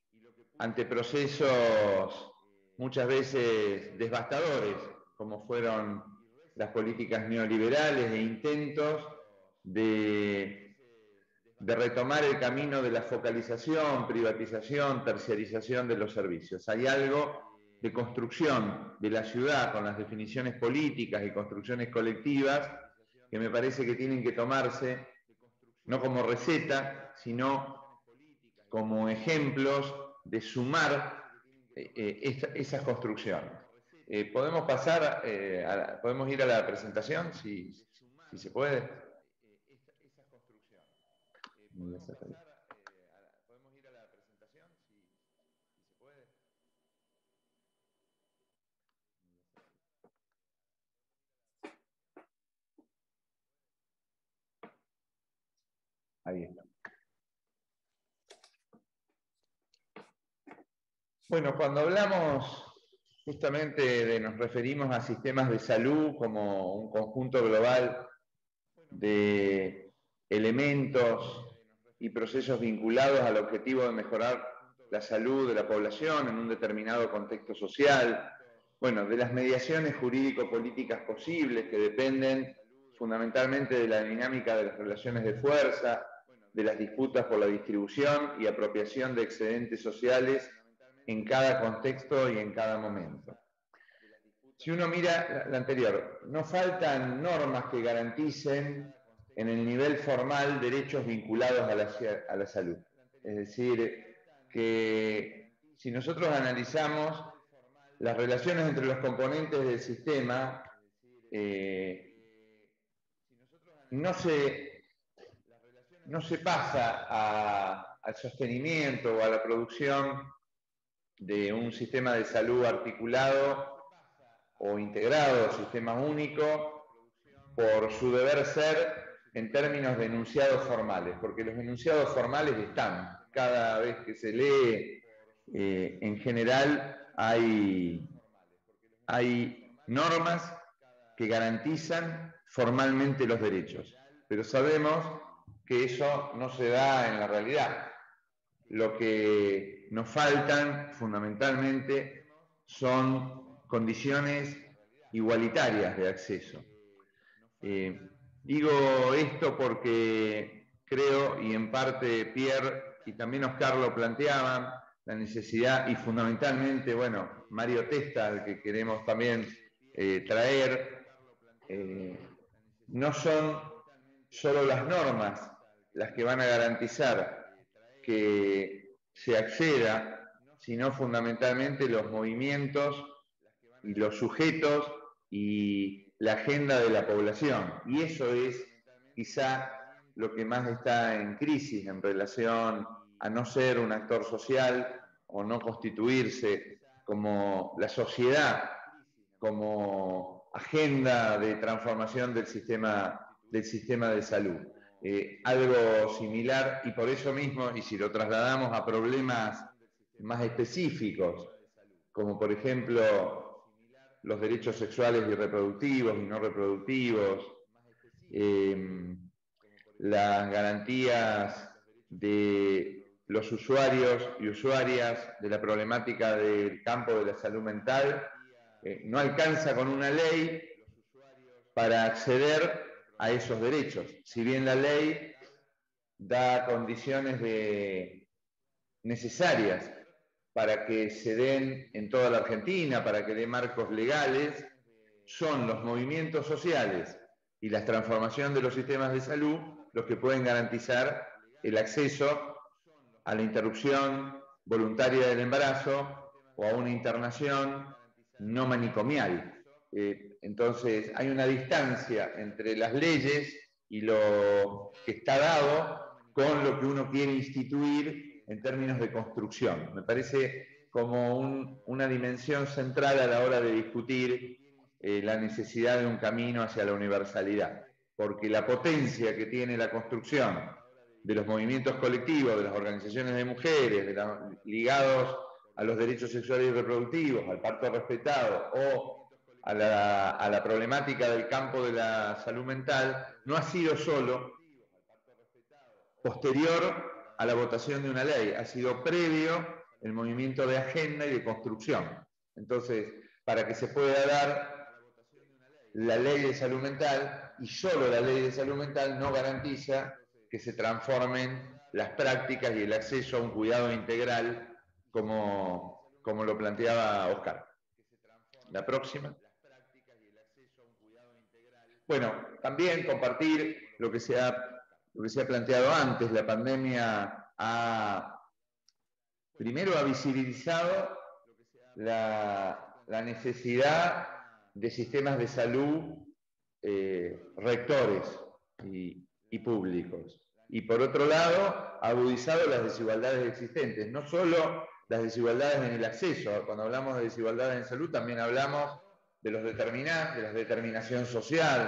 ante procesos muchas veces devastadores, como fueron las políticas neoliberales e intentos de retomar el camino de la focalización, privatización, terciarización de los servicios. Hay algo de construcción de la ciudad con las definiciones políticas y construcciones colectivas que me parece que tienen que tomarse no como receta, sino como ejemplos de sumar esas construcciones. ¿Podemos pasar, podemos ir a la presentación, si se puede? Ahí está. Bueno, cuando hablamos justamente nos referimos a sistemas de salud como un conjunto global de elementos y procesos vinculados al objetivo de mejorar la salud de la población en un determinado contexto social, bueno, de las mediaciones jurídico-políticas posibles que dependen fundamentalmente de la dinámica de las relaciones de fuerza, de las disputas por la distribución y apropiación de excedentes sociales en cada contexto y en cada momento. Si uno mira la anterior, no faltan normas que garanticen en el nivel formal derechos vinculados a la salud. Es decir, que si nosotros analizamos las relaciones entre los componentes del sistema, no se pasa al sostenimiento o a la producción de un sistema de salud articulado o integrado, sistema único, por su deber ser en términos de enunciados formales, porque los enunciados formales están, cada vez que se lee, en general hay normas que garantizan formalmente los derechos, pero sabemos que eso no se da en la realidad. Lo que nos faltan fundamentalmente son condiciones igualitarias de acceso. Digo esto porque creo, y en parte Pierre y también Oscar lo planteaban, la necesidad, y fundamentalmente, bueno, Mario Testa, al que queremos también traer, no son solo las normas las que van a garantizar que se acceda, sino fundamentalmente los movimientos y los sujetos y la agenda de la población. Y eso es quizá lo que más está en crisis en relación a no ser un actor social o no constituirse como la sociedad, como agenda de transformación del sistema de salud. Algo similar, y por eso mismo, y si lo trasladamos a problemas más específicos, como por ejemplo los derechos sexuales y reproductivos y no reproductivos, las garantías de los usuarios y usuarias de la problemática del campo de la salud mental, no alcanza con una ley para acceder a esos derechos. Si bien la ley da condiciones necesarias para que se den en toda la Argentina, para que dé marcos legales, son los movimientos sociales y la transformación de los sistemas de salud los que pueden garantizar el acceso a la interrupción voluntaria del embarazo o a una internación no manicomial. Entonces hay una distancia entre las leyes y lo que está dado con lo que uno quiere instituir en términos de construcción. Me parece como una dimensión central a la hora de discutir la necesidad de un camino hacia la universalidad, porque la potencia que tiene la construcción de los movimientos colectivos, de las organizaciones de mujeres, ligados a los derechos sexuales y reproductivos, al parto respetado o a la problemática del campo de la salud mental, no ha sido solo posterior a la votación de una ley, ha sido previo el movimiento de agenda y de construcción. Entonces, para que se pueda dar la ley de salud mental, y solo la ley de salud mental no garantiza que se transformen las prácticas y el acceso a un cuidado integral como lo planteaba Oscar. La próxima. Bueno, también compartir lo que se ha planteado antes. La pandemia primero ha visibilizado la necesidad de sistemas de salud rectores y públicos. Y por otro lado, ha agudizado las desigualdades existentes, no solo las desigualdades en el acceso. Cuando hablamos de desigualdades en salud, también hablamos de los determinantes, de la determinación social,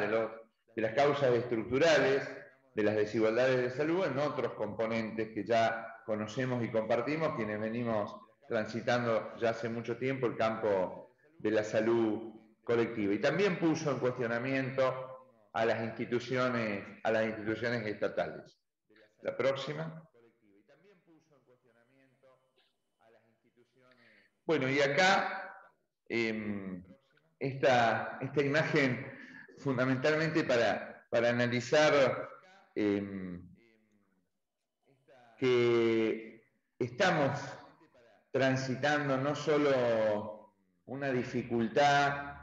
de las causas estructurales, de las desigualdades de salud en otros componentes que ya conocemos y compartimos, quienes venimos transitando ya hace mucho tiempo el campo de la salud colectiva. Y también puso en cuestionamiento a las instituciones estatales. La próxima. Bueno, y acá esta imagen fundamentalmente para analizar que estamos transitando no solo una dificultad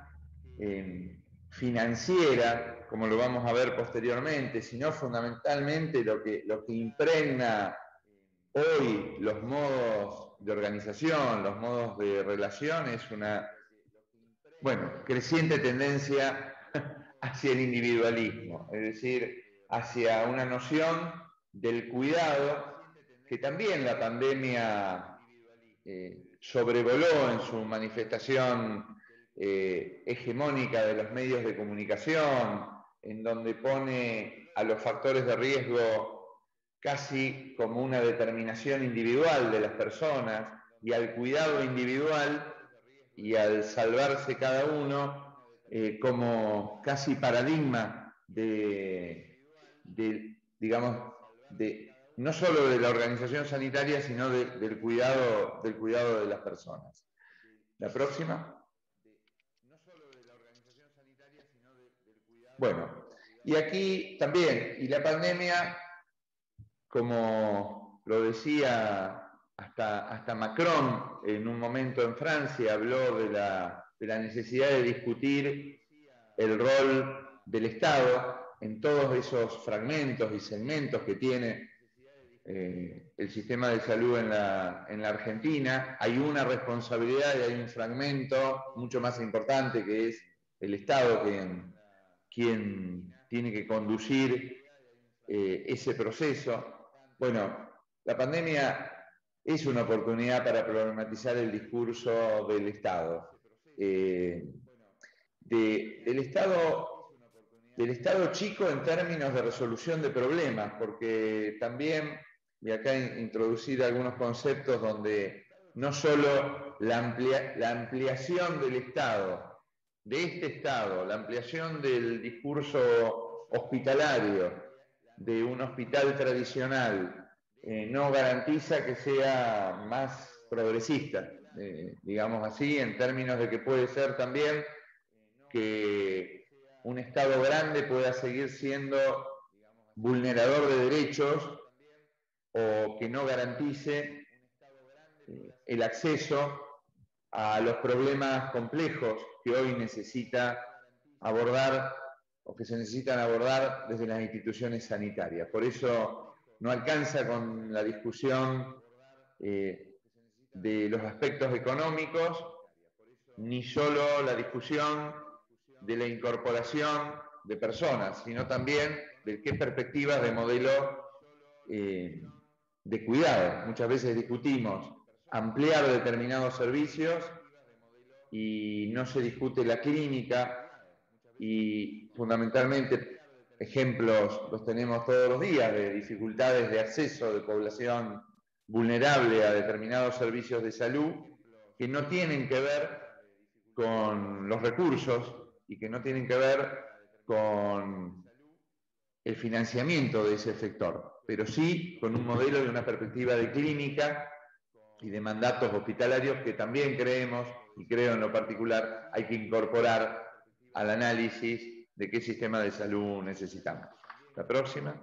financiera, como lo vamos a ver posteriormente, sino fundamentalmente lo que impregna hoy los modos de organización, los modos de relación, es una, creciente tendencia hacia el individualismo, es decir, hacia una noción del cuidado que también la pandemia sobrevoló en su manifestación hegemónica de los medios de comunicación, en donde pone a los factores de riesgo casi como una determinación individual de las personas, y al cuidado individual y al salvarse cada uno como casi paradigma no solo de la organización sanitaria, sino del cuidado de las personas. La próxima. Bueno, y aquí también, y la pandemia, como lo decía hasta Macron en un momento en Francia, habló de la necesidad de discutir el rol del Estado en todos esos fragmentos y segmentos que tiene el sistema de salud en la Argentina. Hay una responsabilidad y hay un fragmento mucho más importante, que es el Estado quien tiene que conducir ese proceso. Bueno, la pandemia es una oportunidad para problematizar el discurso del Estado. Del Estado chico en términos de resolución de problemas, porque también, y acá introducir algunos conceptos donde no solo la ampliación del Estado, de este Estado, la ampliación del discurso hospitalario, de un hospital tradicional, no garantiza que sea más progresista, digamos así, en términos de que puede ser también que un Estado grande pueda seguir siendo vulnerador de derechos o que no garantice el acceso a los problemas complejos que hoy necesita abordar o que se necesitan abordar desde las instituciones sanitarias. Por eso no alcanza con la discusión de los aspectos económicos, ni solo la discusión de la incorporación de personas, sino también de qué perspectivas de modelo de cuidado. Muchas veces discutimos ampliar determinados servicios y no se discute la clínica, y fundamentalmente ejemplos los tenemos todos los días de dificultades de acceso de población vulnerable a determinados servicios de salud que no tienen que ver con los recursos y que no tienen que ver con el financiamiento de ese sector, pero sí con un modelo de una perspectiva de clínica y de mandatos hospitalarios que también creemos, y creo en lo particular, hay que incorporar al análisis de qué sistema de salud necesitamos. La próxima.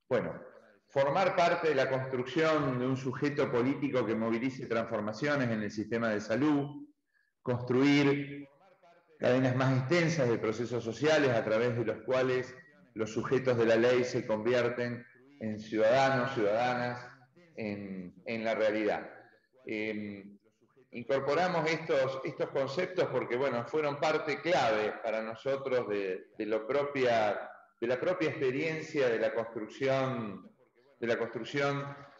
Bueno, formar parte de la construcción de un sujeto político que movilice transformaciones en el sistema de salud, construir cadenas más extensas de procesos sociales a través de los cuales los sujetos de la ley se convierten en ciudadanos, ciudadanas en la realidad. Incorporamos estos conceptos porque, bueno, fueron parte clave para nosotros de la propia experiencia de la construcción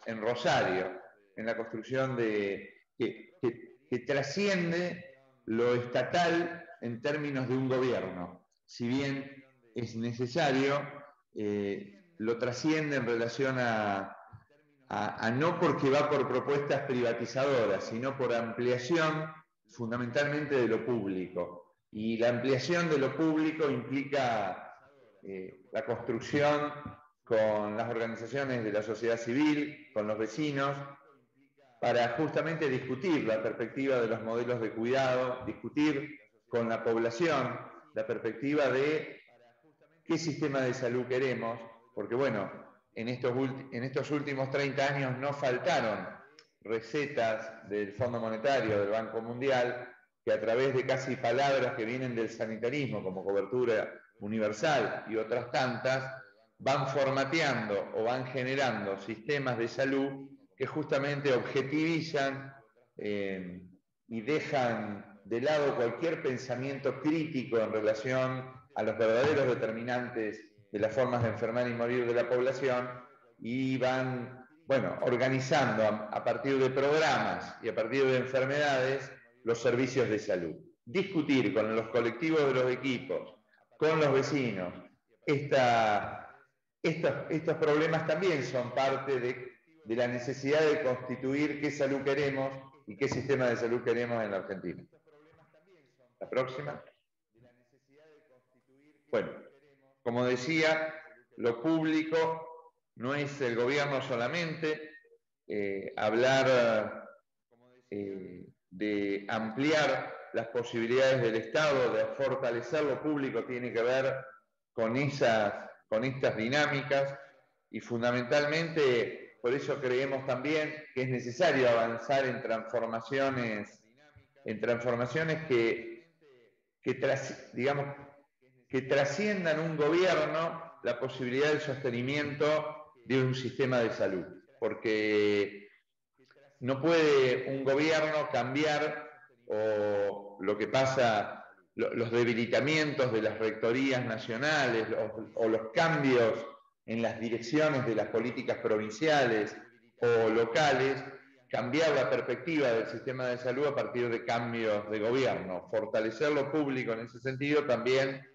en Rosario, en la construcción que trasciende lo estatal en términos de un gobierno. Si bien es necesario, lo trasciende en relación a no porque va por propuestas privatizadoras, sino por ampliación fundamentalmente de lo público. Y la ampliación de lo público implica la construcción con las organizaciones de la sociedad civil, con los vecinos, para justamente discutir la perspectiva de los modelos de cuidado, discutir con la población la perspectiva de qué sistema de salud queremos, porque bueno, en estos últimos 30 años no faltaron recetas del Fondo Monetario, del Banco Mundial, que a través de casi palabras que vienen del sanitarismo, como cobertura universal y otras tantas, van formateando o van generando sistemas de salud que justamente objetivizan y dejan de lado cualquier pensamiento crítico en relación a los verdaderos determinantes de las formas de enfermar y morir de la población y van, bueno, organizando a partir de programas y a partir de enfermedades los servicios de salud. Discutir con los colectivos de los equipos, con los vecinos, estos problemas también son parte de la necesidad de constituir qué salud queremos y qué sistema de salud queremos en la Argentina. La próxima. Bueno, como decía, lo público no es el gobierno solamente. Hablar de ampliar las posibilidades del Estado, de fortalecer lo público, tiene que ver con estas dinámicas y fundamentalmente por eso creemos también que es necesario avanzar en transformaciones que trasciendan un gobierno la posibilidad del sostenimiento de un sistema de salud, porque no puede un gobierno cambiar lo que pasa, los debilitamientos de las rectorías nacionales o los cambios en las direcciones de las políticas provinciales o locales, cambiar la perspectiva del sistema de salud a partir de cambios de gobierno. Fortalecer lo público en ese sentido también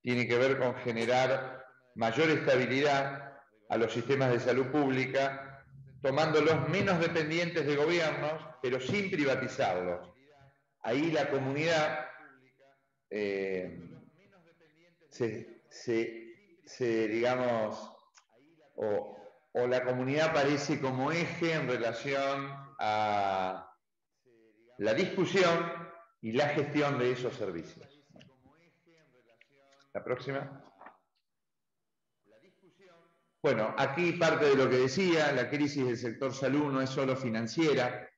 tiene que ver con generar mayor estabilidad a los sistemas de salud pública, tomándolos menos dependientes de gobiernos, pero sin privatizarlos. Ahí la comunidad la comunidad aparece como eje en relación a la discusión y la gestión de esos servicios. La próxima. Bueno, aquí parte de lo que decía, la crisis del sector salud no es solo financiera,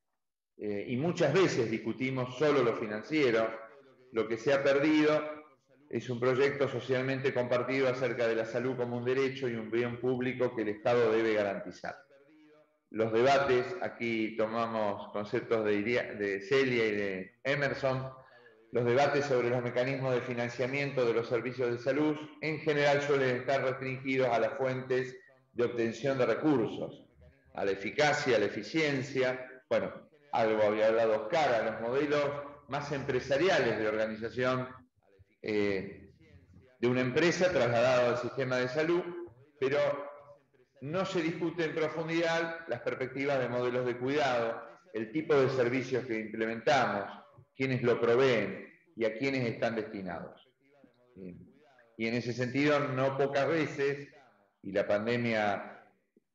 y muchas veces discutimos solo lo financiero. Lo que se ha perdido es un proyecto socialmente compartido acerca de la salud como un derecho y un bien público que el Estado debe garantizar. Los debates, aquí tomamos conceptos de Celia y de Emerson, los debates sobre los mecanismos de financiamiento de los servicios de salud en general suelen estar restringidos a las fuentes de obtención de recursos, a la eficacia, a la eficiencia, bueno, algo había hablado Oscar, a los modelos más empresariales de organización de una empresa trasladado al sistema de salud, pero no se discute en profundidad las perspectivas de modelos de cuidado, el tipo de servicios que implementamos, quiénes lo proveen y a quiénes están destinados. Y en ese sentido, no pocas veces, y la pandemia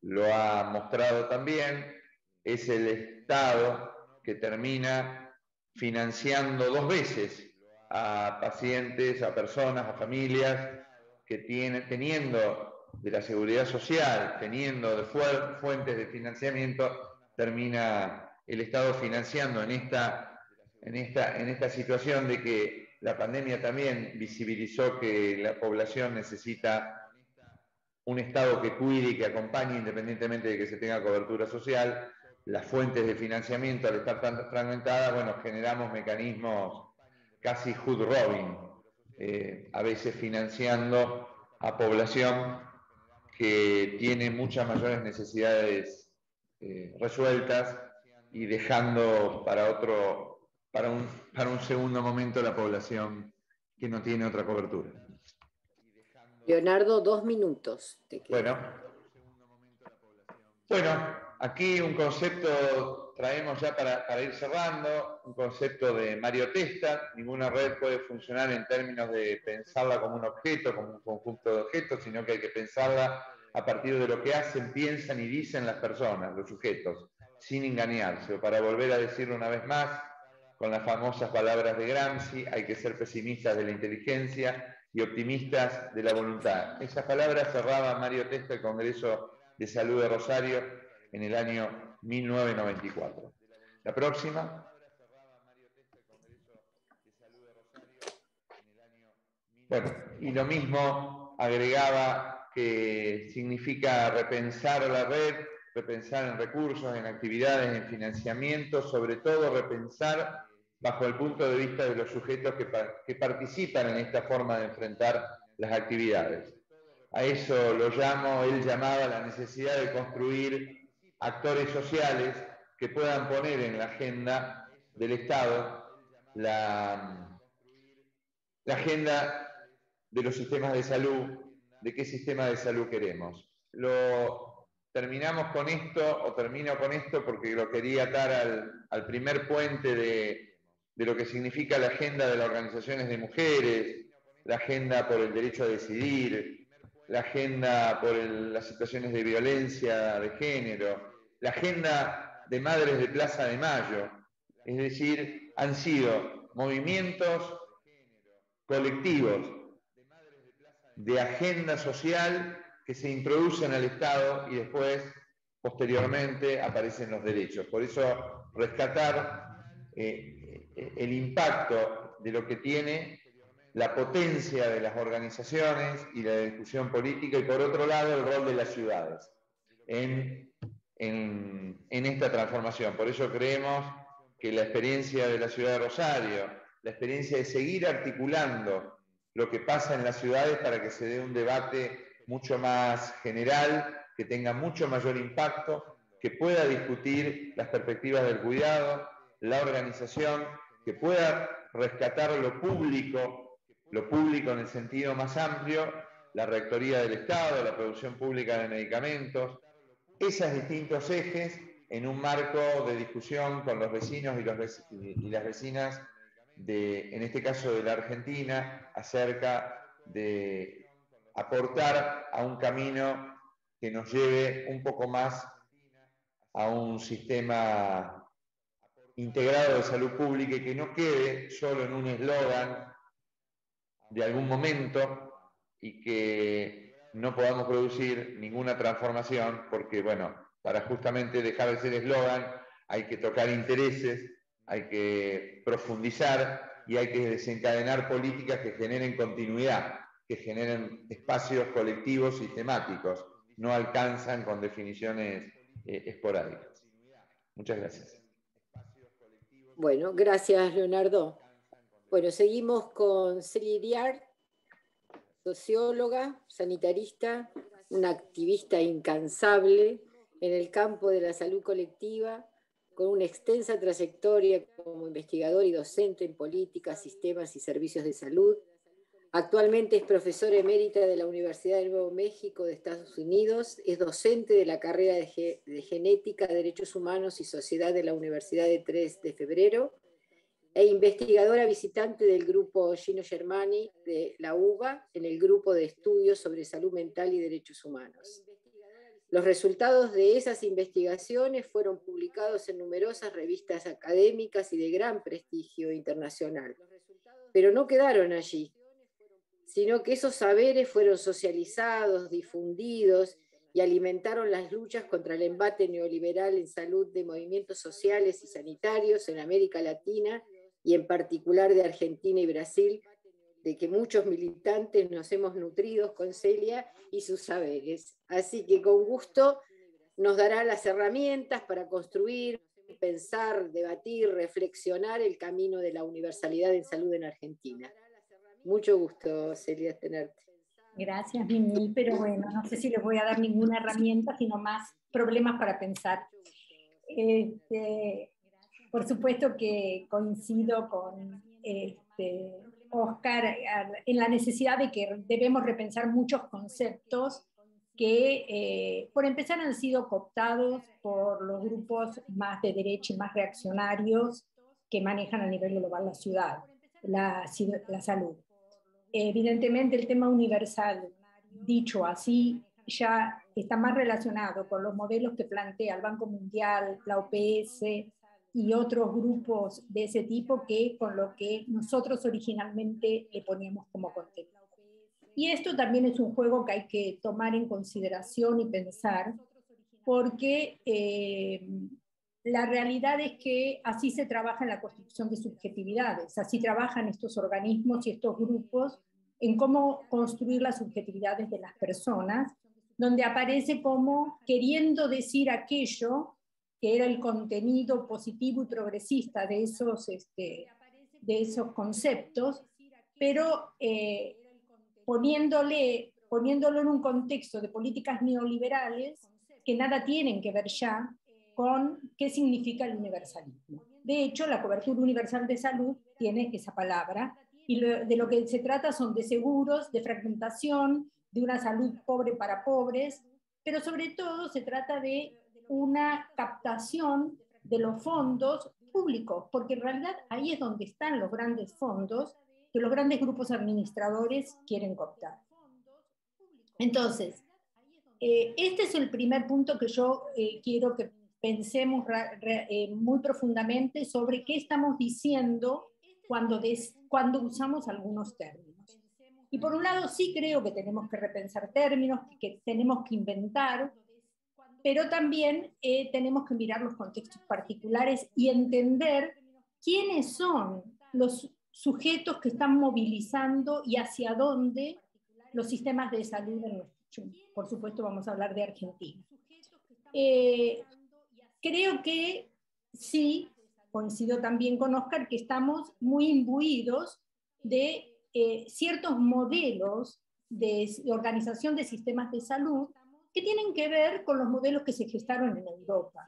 lo ha mostrado también, es el Estado que termina financiando 2 veces a pacientes, a personas, a familias que teniendo de la seguridad social, teniendo de fuentes de financiamiento, termina el Estado financiando en esta situación de que la pandemia también visibilizó que la población necesita un Estado que cuide y que acompañe independientemente de que se tenga cobertura social. Las fuentes de financiamiento, al estar tan fragmentadas, bueno, generamos mecanismos casi hood robin, a veces financiando a población que tiene muchas mayores necesidades resueltas y dejando para un segundo momento la población que no tiene otra cobertura. Leonardo, 2 minutos. Bueno, aquí un concepto traemos ya para ir cerrando, un concepto de Mario Testa. Ninguna red puede funcionar en términos de pensarla como un objeto, como un conjunto de objetos, sino que hay que pensarla a partir de lo que hacen, piensan y dicen las personas, los sujetos, sin engañarse. O para volver a decirlo una vez más, con las famosas palabras de Gramsci, hay que ser pesimistas de la inteligencia y optimistas de la voluntad. Esas palabras cerraba Mario Testa el Congreso de Salud de Rosario en el año 1994. La próxima. Bueno, y lo mismo agregaba que significa repensar la red, repensar en recursos, en actividades, en financiamiento, sobre todo repensar bajo el punto de vista de los sujetos que participan en esta forma de enfrentar las actividades. A eso lo llamo, él llamaba la necesidad de construir actores sociales que puedan poner en la agenda del Estado la agenda de los sistemas de salud, de qué sistema de salud queremos. Terminamos con esto, o termino con esto porque lo quería atar al primer puente de lo que significa la agenda de las organizaciones de mujeres, la agenda por el derecho a decidir, la agenda por las situaciones de violencia de género, la agenda de Madres de Plaza de Mayo. Es decir, han sido movimientos colectivos de agenda social que se introducen al Estado y después, posteriormente, aparecen los derechos. Por eso, rescatar el impacto de lo que tiene la potencia de las organizaciones y la discusión política, y por otro lado, el rol de las ciudades en esta transformación. Por eso creemos que la experiencia de la ciudad de Rosario, la experiencia de seguir articulando lo que pasa en las ciudades para que se dé un debate mucho más general, que tenga mucho mayor impacto, que pueda discutir las perspectivas del cuidado, la organización, que pueda rescatar lo público en el sentido más amplio, la rectoría del Estado, la producción pública de medicamentos, esos distintos ejes en un marco de discusión con los vecinos y las vecinas en este caso de la Argentina, acerca de aportar a un camino que nos lleve un poco más a un sistema integrado de salud pública y que no quede solo en un eslogan de algún momento y que no podamos producir ninguna transformación porque, bueno, para justamente dejar de ser eslogan hay que tocar intereses, hay que profundizar y hay que desencadenar políticas que generen continuidad, que generen espacios colectivos y temáticos. No alcanzan con definiciones esporádicas. Muchas gracias. Bueno, gracias, Leonardo. Bueno, seguimos con Celia Iriart, socióloga, sanitarista, una activista incansable en el campo de la salud colectiva, con una extensa trayectoria como investigador y docente en políticas, sistemas y servicios de salud. Actualmente es profesora emérita de la Universidad de Nuevo México de Estados Unidos, es docente de la carrera de Genética, Derechos Humanos y Sociedad de la Universidad de 3 de Febrero e investigadora visitante del grupo Gino Germani de la UBA en el grupo de estudios sobre salud mental y derechos humanos. Los resultados de esas investigaciones fueron publicados en numerosas revistas académicas y de gran prestigio internacional, pero no quedaron allí, sino que esos saberes fueron socializados, difundidos y alimentaron las luchas contra el embate neoliberal en salud de movimientos sociales y sanitarios en América Latina y en particular de Argentina y Brasil, de que muchos militantes nos hemos nutrido con Celia y sus saberes. Así que con gusto nos dará las herramientas para construir, pensar, debatir, reflexionar el camino de la universalidad en salud en Argentina. Mucho gusto, Celia, tenerte. Gracias, Mimi, pero bueno, no sé si les voy a dar ninguna herramienta, sino más problemas para pensar. Por supuesto que coincido con Oscar en la necesidad de que debemos repensar muchos conceptos que, por empezar, han sido cooptados por los grupos más de derecha y más reaccionarios que manejan a nivel global la ciudad, la salud. Evidentemente, el tema universal, dicho así, ya está más relacionado con los modelos que plantea el Banco Mundial, la OPS y otros grupos de ese tipo que con lo que nosotros originalmente le poníamos como contenido. Y esto también es un juego que hay que tomar en consideración y pensar, porque la realidad es que así se trabaja en la construcción de subjetividades, así trabajan estos organismos y estos grupos en cómo construir las subjetividades de las personas, donde aparece como queriendo decir aquello que era el contenido positivo y progresista de esos conceptos, pero poniéndolo en un contexto de políticas neoliberales que nada tienen que ver ya con qué significa el universalismo. De hecho, la cobertura universal de salud tiene esa palabra, y de lo que se trata son de seguros, de fragmentación, de una salud pobre para pobres, pero sobre todo se trata de una captación de los fondos públicos, porque en realidad ahí es donde están los grandes fondos que los grandes grupos administradores quieren cooptar. Entonces, este es el primer punto que yo quiero que pensemos muy profundamente sobre qué estamos diciendo cuando usamos algunos términos. Y por un lado sí creo que tenemos que repensar términos, que tenemos que inventar, pero también tenemos que mirar los contextos particulares y entender quiénes son los sujetos que están movilizando y hacia dónde los sistemas de salud en nuestro, por supuesto vamos a hablar de Argentina. Creo que sí, coincido también con Oscar, que estamos muy imbuidos de ciertos modelos de organización de sistemas de salud que tienen que ver con los modelos que se gestaron en Europa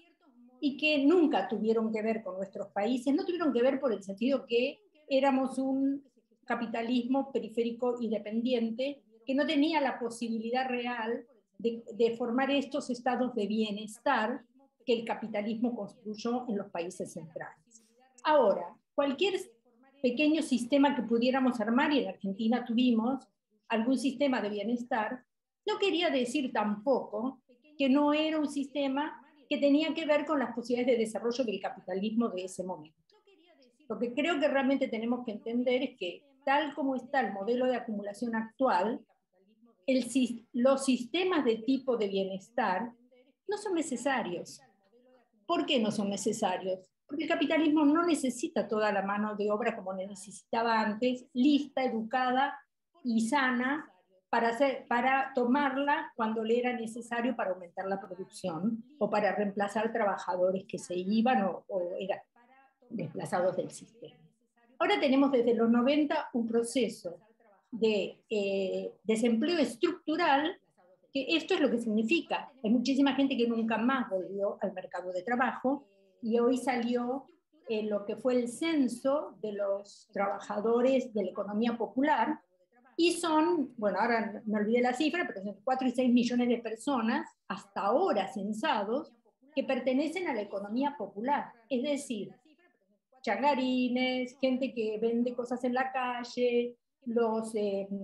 y que nunca tuvieron que ver con nuestros países, no tuvieron que ver por el sentido que éramos un capitalismo periférico y dependiente que no tenía la posibilidad real de formar estos estados de bienestar que el capitalismo construyó en los países centrales. Ahora, cualquier pequeño sistema que pudiéramos armar, y en Argentina tuvimos algún sistema de bienestar, no quería decir tampoco que no era un sistema que tenía que ver con las posibilidades de desarrollo del capitalismo de ese momento. Lo que creo que realmente tenemos que entender es que, tal como está el modelo de acumulación actual, los sistemas de tipo de bienestar no son necesarios. ¿Por qué no son necesarios? Porque el capitalismo no necesita toda la mano de obra como necesitaba antes, lista, educada y sana, para tomarla cuando le era necesario para aumentar la producción o para reemplazar trabajadores que se iban o eran desplazados del sistema. Ahora tenemos desde los 90 un proceso de desempleo estructural, que esto es lo que significa. Hay muchísima gente que nunca más volvió al mercado de trabajo, y hoy salió lo que fue el censo de los trabajadores de la economía popular, Y son, bueno, ahora me olvidé la cifra, pero son 4 y 6 millones de personas, hasta ahora censados, que pertenecen a la economía popular. Es decir, changarines, gente que vende cosas en la calle, los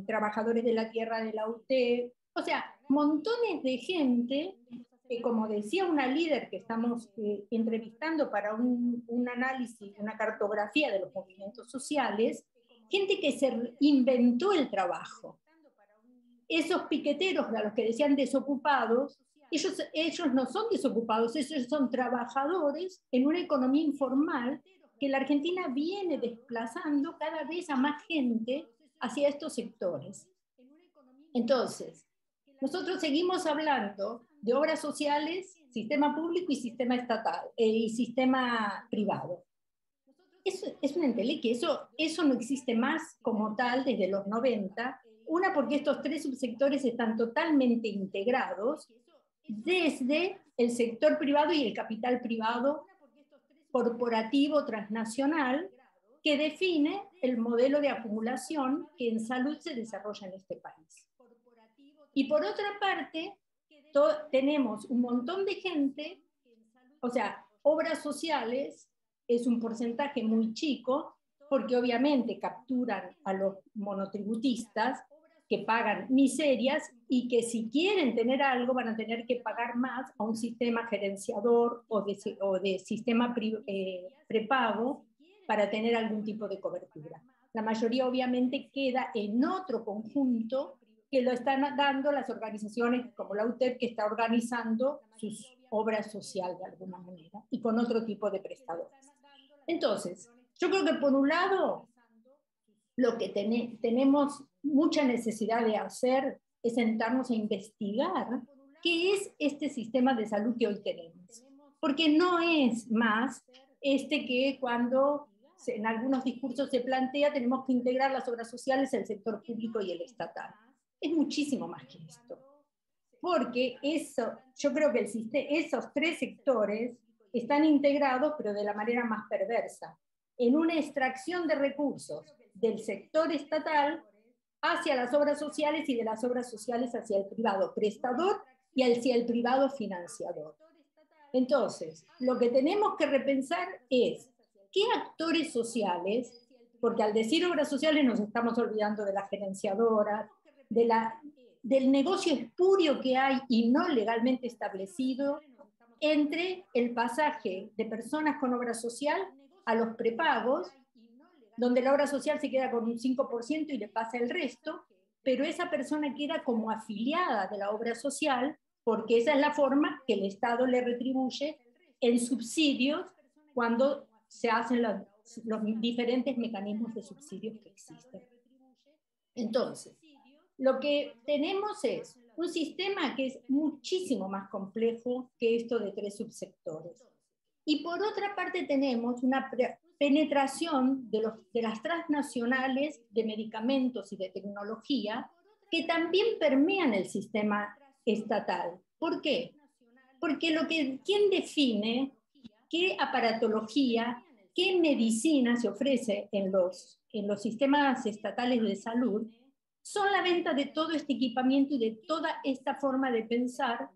trabajadores de la tierra de la UTE, o sea, montones de gente que, como decía una líder que estamos entrevistando para un análisis, una cartografía de los movimientos sociales, gente que se inventó el trabajo. Esos piqueteros a los que decían desocupados, ellos no son desocupados, ellos son trabajadores en una economía informal que la Argentina viene desplazando cada vez a más gente hacia estos sectores. Entonces, nosotros seguimos hablando de obras sociales, sistema público y sistema estatal y sistema privado. Es un enteleque, eso no existe más como tal desde los 90. Una, porque estos tres subsectores están totalmente integrados desde el sector privado y el capital privado corporativo transnacional que define el modelo de acumulación que en salud se desarrolla en este país. Y por otra parte, tenemos un montón de gente, o sea, obras sociales es un porcentaje muy chico, porque obviamente capturan a los monotributistas que pagan miserias y que si quieren tener algo van a tener que pagar más a un sistema gerenciador o de sistema prepago para tener algún tipo de cobertura. La mayoría obviamente queda en otro conjunto que lo están dando las organizaciones como la UTEP, que está organizando sus obras sociales de alguna manera y con otro tipo de prestadores. Entonces, yo creo que por un lado, lo que tenemos mucha necesidad de hacer es sentarnos a investigar qué es este sistema de salud que hoy tenemos. Porque no es más que cuando en algunos discursos se plantea tenemos que integrar las obras sociales, el sector público y el estatal. Es muchísimo más que esto. Porque yo creo que esos tres sectores están integrados, pero de la manera más perversa, en una extracción de recursos del sector estatal hacia las obras sociales y de las obras sociales hacia el privado prestador y hacia el privado financiador. Entonces, lo que tenemos que repensar es qué actores sociales, porque al decir obras sociales nos estamos olvidando de la gerenciadora, del negocio espurio que hay y no legalmente establecido entre el pasaje de personas con obra social a los prepagos, donde la obra social se queda con un 5% y le pasa el resto, pero esa persona queda como afiliada de la obra social porque esa es la forma que el Estado le retribuye en subsidios cuando se hacen los diferentes mecanismos de subsidios que existen. Entonces, lo que tenemos es un sistema que es muchísimo más complejo que esto de tres subsectores. Y por otra parte tenemos una penetración de las transnacionales de medicamentos y de tecnología que también permean el sistema estatal. ¿Por qué? Porque ¿quién define qué aparatología, qué medicina se ofrece en los sistemas estatales de salud? Son la venta de todo este equipamiento y de toda esta forma de pensar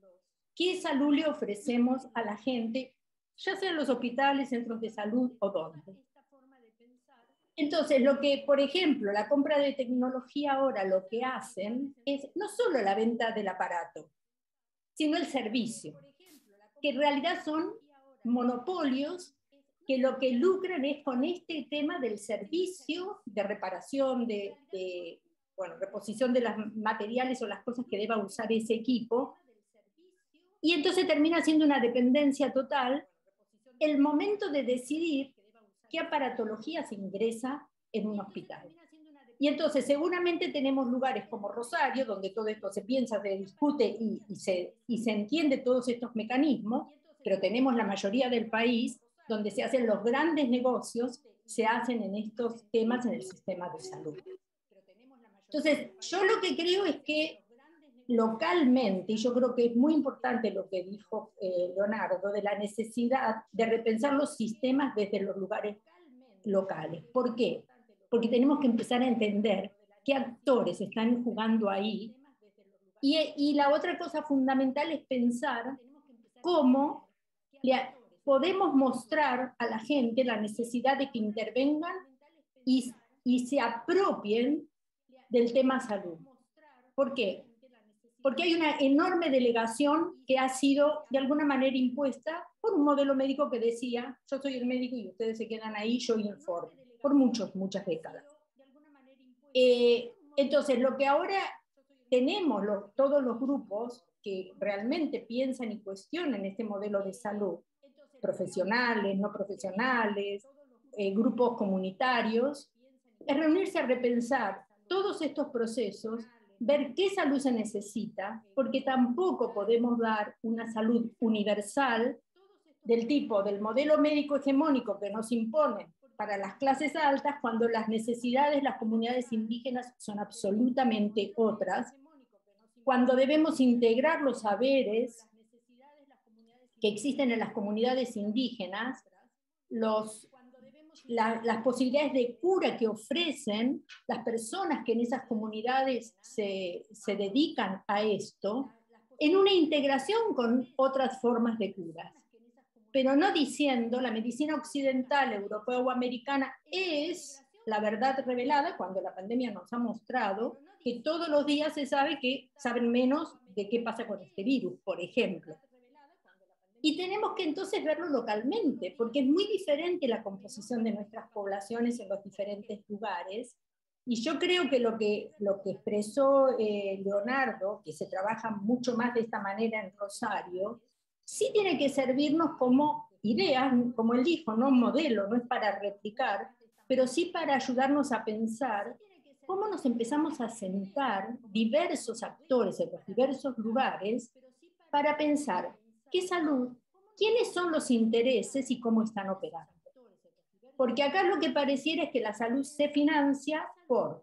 qué salud le ofrecemos a la gente, ya sea en los hospitales, centros de salud o donde. Entonces, por ejemplo, la compra de tecnología ahora lo que hacen es no solo la venta del aparato, sino el servicio, que en realidad son monopolios que lo que lucran es con este tema del servicio de reparación, reposición de los materiales o las cosas que deba usar ese equipo, y entonces termina siendo una dependencia total el momento de decidir qué aparatología se ingresa en un hospital. Y entonces seguramente tenemos lugares como Rosario, donde todo esto se piensa, se discute y se entiende todos estos mecanismos, pero tenemos la mayoría del país donde se hacen los grandes negocios, se hacen en estos temas en el sistema de salud. Entonces, yo lo que creo es que localmente, y yo creo que es muy importante lo que dijo Leonardo, de la necesidad de repensar los sistemas desde los lugares locales. ¿Por qué? Porque tenemos que empezar a entender qué actores están jugando ahí. Y la otra cosa fundamental es pensar cómo podemos mostrar a la gente la necesidad de que intervengan y se apropien del tema salud. ¿Por qué? Porque hay una enorme delegación que ha sido de alguna manera impuesta por un modelo médico que decía, yo soy el médico y ustedes se quedan ahí, yo informo, por muchas décadas. Entonces, lo que ahora tenemos todos los grupos que realmente piensan y cuestionan este modelo de salud, profesionales, no profesionales, grupos comunitarios, es reunirse a repensar todos estos procesos, ver qué salud se necesita, porque tampoco podemos dar una salud universal del tipo del modelo médico hegemónico que nos imponen para las clases altas, cuando las necesidades de las comunidades indígenas son absolutamente otras, cuando debemos integrar los saberes que existen en las comunidades indígenas, las posibilidades de cura que ofrecen las personas que en esas comunidades se dedican a esto, en una integración con otras formas de curas. Pero no diciendo la medicina occidental, europea o americana es la verdad revelada, cuando la pandemia nos ha mostrado que todos los días se sabe que saben menos de qué pasa con este virus, por ejemplo. Y tenemos que entonces verlo localmente, porque es muy diferente la composición de nuestras poblaciones en los diferentes lugares. Y yo creo que lo que expresó Leonardo, que se trabaja mucho más de esta manera en Rosario, sí tiene que servirnos como ideas, como él dijo, no un modelo, no es para replicar, pero sí para ayudarnos a pensar cómo nos empezamos a sentar diversos actores en los diversos lugares para pensar qué salud, quiénes son los intereses y cómo están operando. Porque acá lo que pareciera es que la salud se financia por,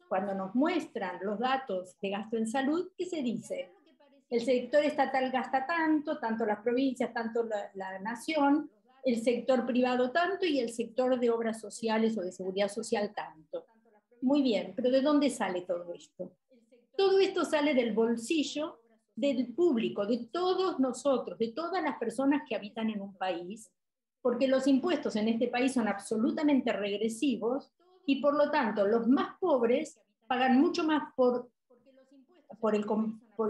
cuando nos muestran los datos de gasto en salud, ¿qué se dice? El sector estatal gasta tanto, tanto las provincias, tanto la nación, el sector privado tanto y el sector de obras sociales o de seguridad social tanto. Muy bien, pero ¿de dónde sale todo esto? Todo esto sale del bolsillo del público, de todos nosotros, de todas las personas que habitan en un país, porque los impuestos en este país son absolutamente regresivos y por lo tanto los más pobres pagan mucho más por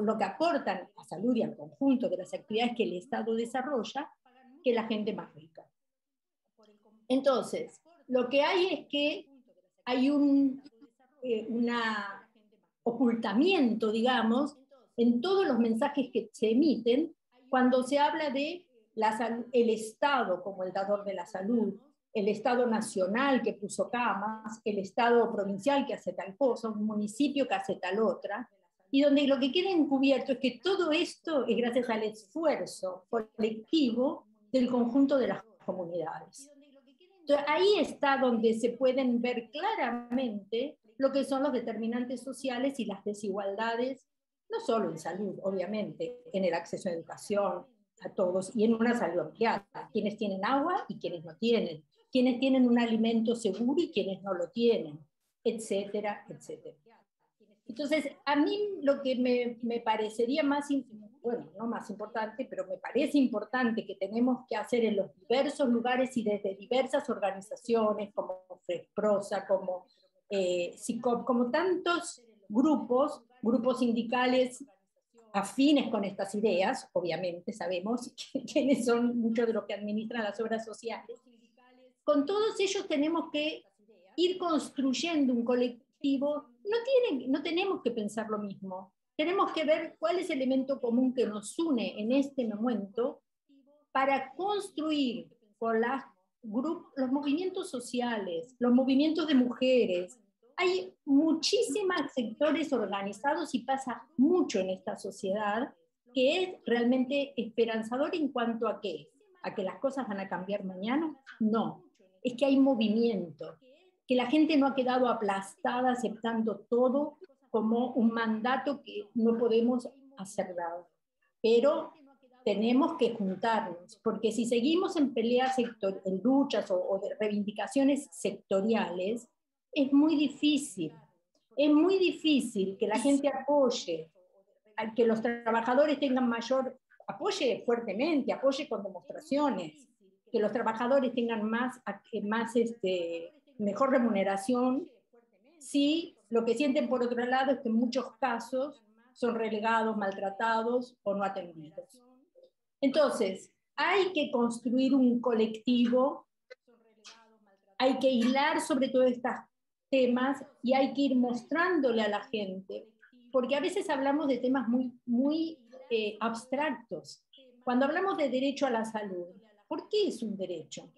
lo que aportan a salud y al conjunto de las actividades que el Estado desarrolla, que la gente más rica. Entonces, lo que hay es que hay un ocultamiento, digamos, en todos los mensajes que se emiten cuando se habla de el Estado como el dador de la salud, el Estado nacional que puso camas, el Estado provincial que hace tal cosa, un municipio que hace tal otra, y donde lo que queda encubierto es que todo esto es gracias al esfuerzo colectivo del conjunto de las comunidades. Entonces, ahí está donde se pueden ver claramente lo que son los determinantes sociales y las desigualdades, no solo en salud, obviamente, en el acceso a educación a todos y en una salud ampliada, quienes tienen agua y quienes no tienen, quienes tienen un alimento seguro y quienes no lo tienen, etcétera, etcétera. Entonces, a mí lo que me parecería bueno, no más importante, pero me parece importante que tenemos que hacer en los diversos lugares y desde diversas organizaciones como FRESPROSA, como SICOP, como tantos grupos sindicales afines con estas ideas, obviamente sabemos quiénes son muchos de los que administran las obras sociales. Con todos ellos tenemos que ir construyendo un colectivo. No tenemos que pensar lo mismo. Tenemos que ver cuál es el elemento común que nos une en este momento para construir con los movimientos sociales, los movimientos de mujeres. Hay muchísimos sectores organizados y pasa mucho en esta sociedad que es realmente esperanzador en cuanto a qué, a que las cosas van a cambiar mañana. No, es que hay movimiento, que la gente no ha quedado aplastada aceptando todo como un mandato que no podemos hacer nada. Pero tenemos que juntarnos, porque si seguimos en peleas, en luchas o de reivindicaciones sectoriales, es muy difícil, es muy difícil que la gente apoye, que los trabajadores tengan apoye fuertemente, apoye con demostraciones, que los trabajadores tengan mejor remuneración, si lo que sienten por otro lado es que en muchos casos son relegados, maltratados o no atendidos. Entonces, hay que construir un colectivo, hay que hilar sobre todos estos temas y hay que ir mostrándole a la gente, porque a veces hablamos de temas muy abstractos. Cuando hablamos de derecho a la salud, ¿por qué es un derecho?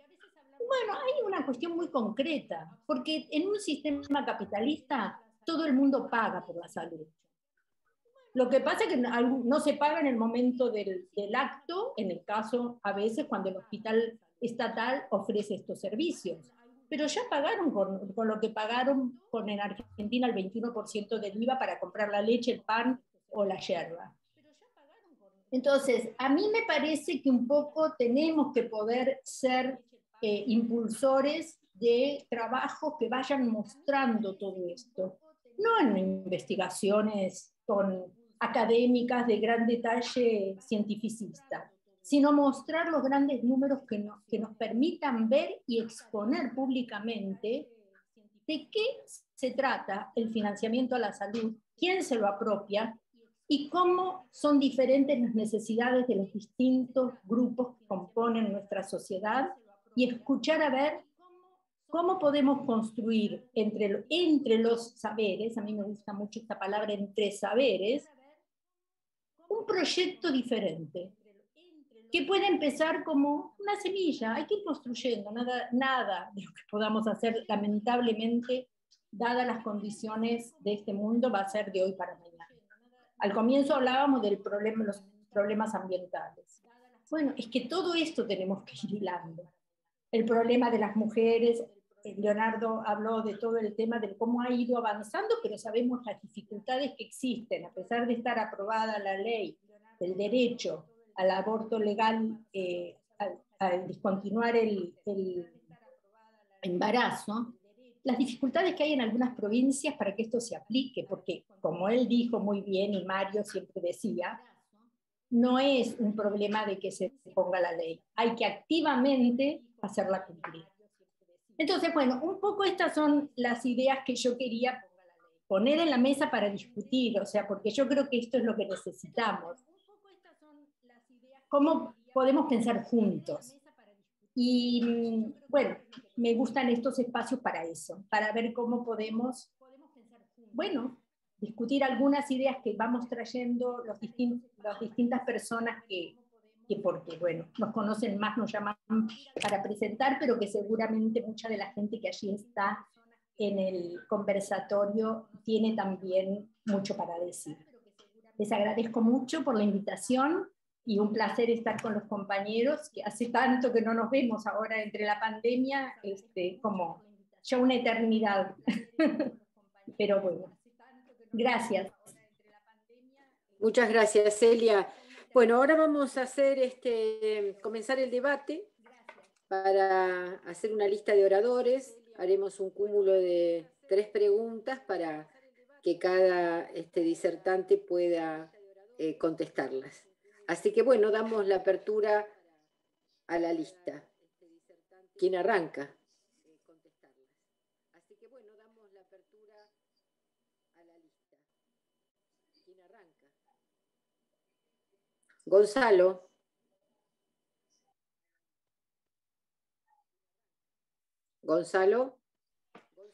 Bueno, hay una cuestión muy concreta, porque en un sistema capitalista todo el mundo paga por la salud. Lo que pasa es que no se paga en el momento del acto, en el caso a veces cuando el hospital estatal ofrece estos servicios. Pero ya pagaron con lo que pagaron en Argentina el 21% del IVA para comprar la leche, el pan o la yerba. Entonces, a mí me parece que un poco tenemos que poder ser impulsores de trabajos que vayan mostrando todo esto. No en investigaciones académicas de gran detalle cientificista, sino mostrar los grandes números que nos permitan ver y exponer públicamente de qué se trata el financiamiento a la salud, quién se lo apropia y cómo son diferentes las necesidades de los distintos grupos que componen nuestra sociedad, y escuchar a ver cómo podemos construir entre los saberes, a mí me gusta mucho esta palabra, entre saberes, un proyecto diferente, que puede empezar como una semilla, hay que ir construyendo, nada de lo que podamos hacer, lamentablemente, dadas las condiciones de este mundo, va a ser de hoy para mañana. Al comienzo hablábamos los problemas ambientales. Bueno, es que todo esto tenemos que ir hilando. El problema de las mujeres, Leonardo habló de todo el tema de cómo ha ido avanzando, pero sabemos las dificultades que existen, a pesar de estar aprobada la ley del derecho al aborto legal, al discontinuar el embarazo, las dificultades que hay en algunas provincias para que esto se aplique, porque como él dijo muy bien y Mario siempre decía, no es un problema de que se ponga la ley, hay que activamente hacerla cumplir. Entonces, bueno, un poco estas son las ideas que yo quería poner en la mesa para discutir, o sea, porque yo creo que esto es lo que necesitamos. ¿Cómo podemos pensar juntos? Y bueno, me gustan estos espacios para eso, para ver cómo podemos, bueno, discutir algunas ideas que vamos trayendo las distintas personas que porque, bueno, nos conocen más, nos llaman para presentar, pero que seguramente mucha de la gente que allí está en el conversatorio tiene también mucho para decir. Les agradezco mucho por la invitación y un placer estar con los compañeros, que hace tanto que no nos vemos ahora entre la pandemia, como ya una eternidad. Pero bueno, gracias. Muchas gracias, Celia. Bueno, ahora vamos a hacer comenzar el debate para hacer una lista de oradores. Haremos un cúmulo de 3 preguntas para que cada disertante pueda contestarlas. Así que bueno, damos la apertura a la lista. ¿Quién arranca? Gonzalo. Gonzalo.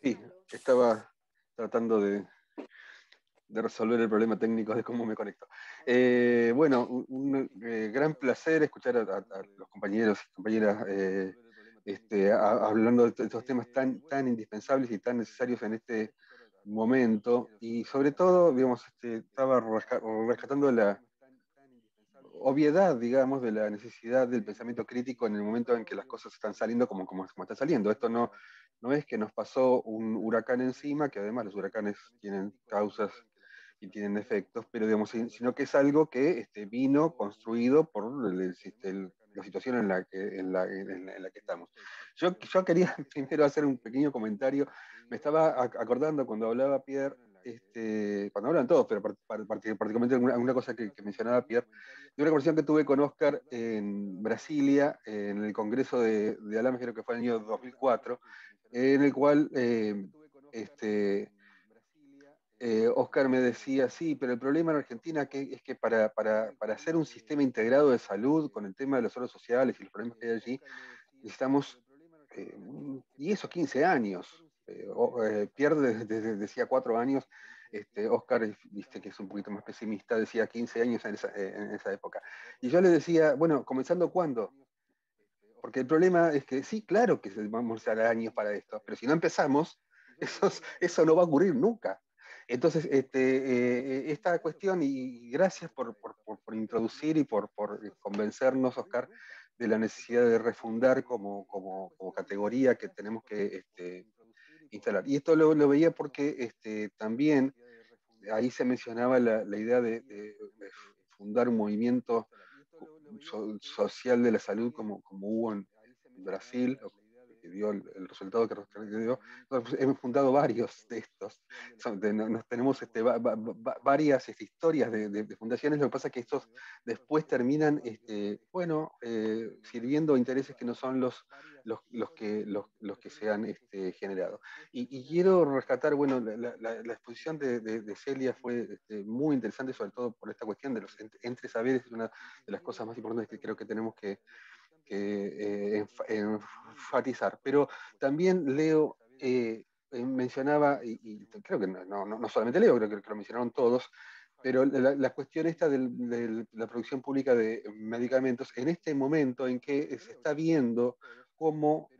Sí, estaba tratando de resolver el problema técnico de cómo me conecto. Bueno, un gran placer escuchar a los compañeros y compañeras hablando de estos temas tan indispensables y tan necesarios en este momento. Y sobre todo, digamos, estaba rescatando la obviedad, digamos, de la necesidad del pensamiento crítico en el momento en que las cosas están saliendo como están saliendo. Esto no es que nos pasó un huracán encima, que además los huracanes tienen causas y tienen efectos, pero digamos, sino que es algo que vino construido por la situación en la que estamos. Yo quería primero hacer un pequeño comentario. Me estaba acordando cuando hablaba Pierre cuando hablan todos, pero particularmente alguna cosa que mencionaba Pierre, de una conversación que tuve con Oscar en Brasilia, en el Congreso de Alames, creo que fue en el año 2004, en el cual Oscar me decía, sí, pero el problema en Argentina es que para hacer un sistema integrado de salud con el tema de los servicios sociales y los problemas que hay allí, necesitamos, y eso 15 años. Pierre decía 4 años, Oscar, viste que es un poquito más pesimista, decía 15 años en esa época. Y yo le decía, bueno, ¿comenzando cuándo? Porque el problema es que sí, claro que vamos a dar años para esto, pero si no empezamos, eso no va a ocurrir nunca. Entonces, esta cuestión, y gracias por introducir y por convencernos, Oscar, de la necesidad de refundar como categoría que tenemos que instalar. Y esto lo veía porque también ahí se mencionaba la idea de fundar un movimiento social de la salud como hubo en Brasil, que dio el resultado que dio. Nosotros hemos fundado varios de estos. Tenemos varias historias de fundaciones. Lo que pasa es que estos después terminan sirviendo intereses que no son los que se han generado. Y quiero rescatar, bueno, la exposición de Celia fue muy interesante, sobre todo por esta cuestión de los entre saberes. Es una de las cosas más importantes que creo que tenemos que enfatizar. Pero también Leo mencionaba, y creo que no solamente Leo, creo que lo mencionaron todos, pero la cuestión esta de la producción pública de medicamentos, en este momento en que se está viendo cómo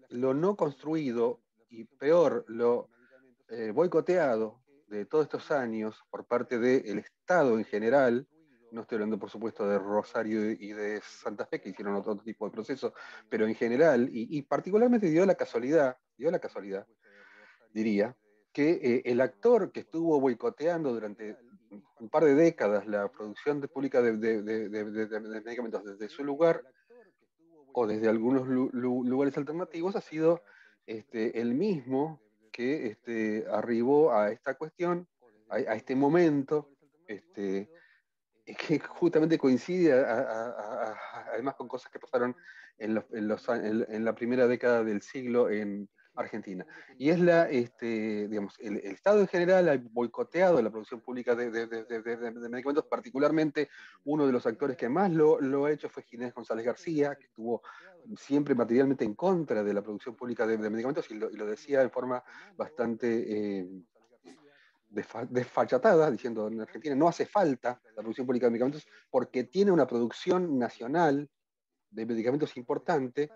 lo no construido y peor, lo boicoteado de todos estos años por parte del Estado en general, no estoy hablando por supuesto de Rosario y de Santa Fe, que hicieron otro tipo de proceso, pero en general, y particularmente dio la casualidad, diría, que el actor que estuvo boicoteando durante un par de décadas la producción pública de medicamentos desde su lugar o desde algunos lugares alternativos ha sido el mismo que arribó a esta cuestión, a este momento, que justamente coincide además con cosas que pasaron en la primera década del siglo en Argentina. Y es digamos, el Estado en general ha boicoteado la producción pública de medicamentos, particularmente uno de los actores que más lo ha hecho fue Ginés González García, que estuvo siempre materialmente en contra de la producción pública de medicamentos y lo decía de forma bastante desfachatada, diciendo en Argentina no hace falta la producción pública de medicamentos porque tiene una producción nacional de medicamentos importante,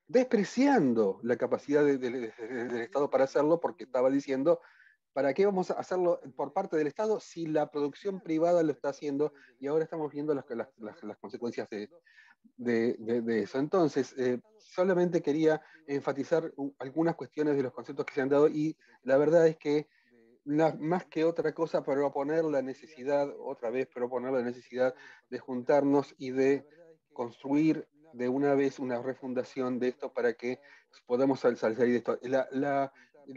despreciando la capacidad del Estado para hacerlo, porque estaba diciendo, ¿para qué vamos a hacerlo por parte del Estado si la producción privada lo está haciendo? Y ahora estamos viendo las consecuencias de eso. Entonces, solamente quería enfatizar algunas cuestiones de los conceptos que se han dado y la verdad es que más que otra cosa, proponer la necesidad, otra vez proponer la necesidad de juntarnos y de construir de una vez una refundación de esto para que podamos salir de esto.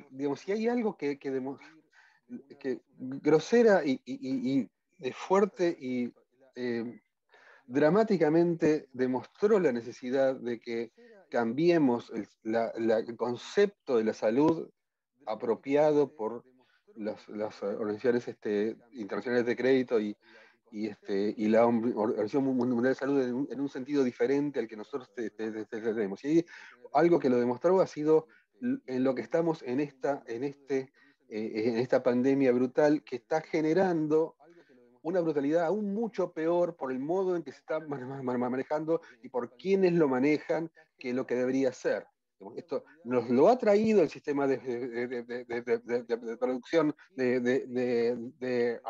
Digamos, si hay algo que grosera y fuerte y dramáticamente demostró la necesidad de que cambiemos el concepto de la salud apropiado por las organizaciones internacionales de crédito y la Organización Mundial de Salud en un sentido diferente al que nosotros tenemos. Y algo que lo demostró ha sido en lo que estamos en esta pandemia brutal que está generando una brutalidad aún mucho peor por el modo en que se está manejando y por quienes lo manejan que lo que debería ser. Esto nos lo ha traído el sistema de producción de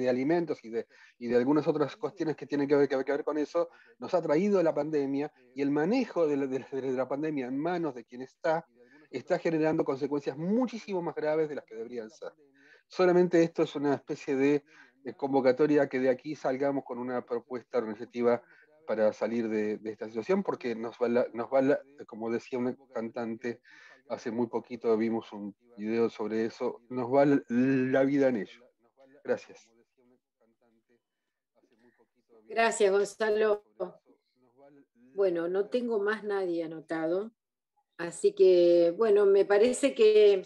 alimentos y de algunas otras cuestiones que tienen que ver con eso, nos ha traído la pandemia y el manejo de la pandemia en manos de quien está generando consecuencias muchísimo más graves de las que deberían ser. Solamente esto es una especie de convocatoria que de aquí salgamos con una propuesta organizativa para salir de esta situación, porque como decía una cantante, hace muy poquito vimos un video sobre eso, nos va la vida en ello. Gracias. Gracias, Gonzalo. Bueno, no tengo más nadie anotado, así que, bueno, me parece que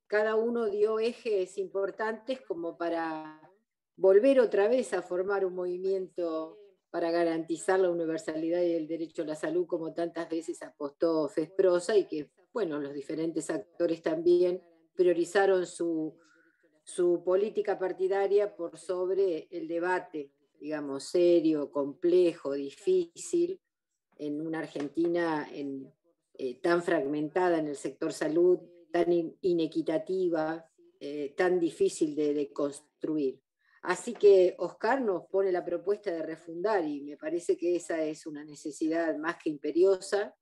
cada uno dio ejes importantes como para volver otra vez a formar un movimiento para garantizar la universalidad y el derecho a la salud, como tantas veces apostó FESPROSA, y que, bueno, los diferentes actores también priorizaron su política partidaria por sobre el debate, digamos, serio, complejo, difícil, en una Argentina tan fragmentada en el sector salud, tan inequitativa, tan difícil de construir. Así que Oscar nos pone la propuesta de refundar, y me parece que esa es una necesidad más que imperiosa.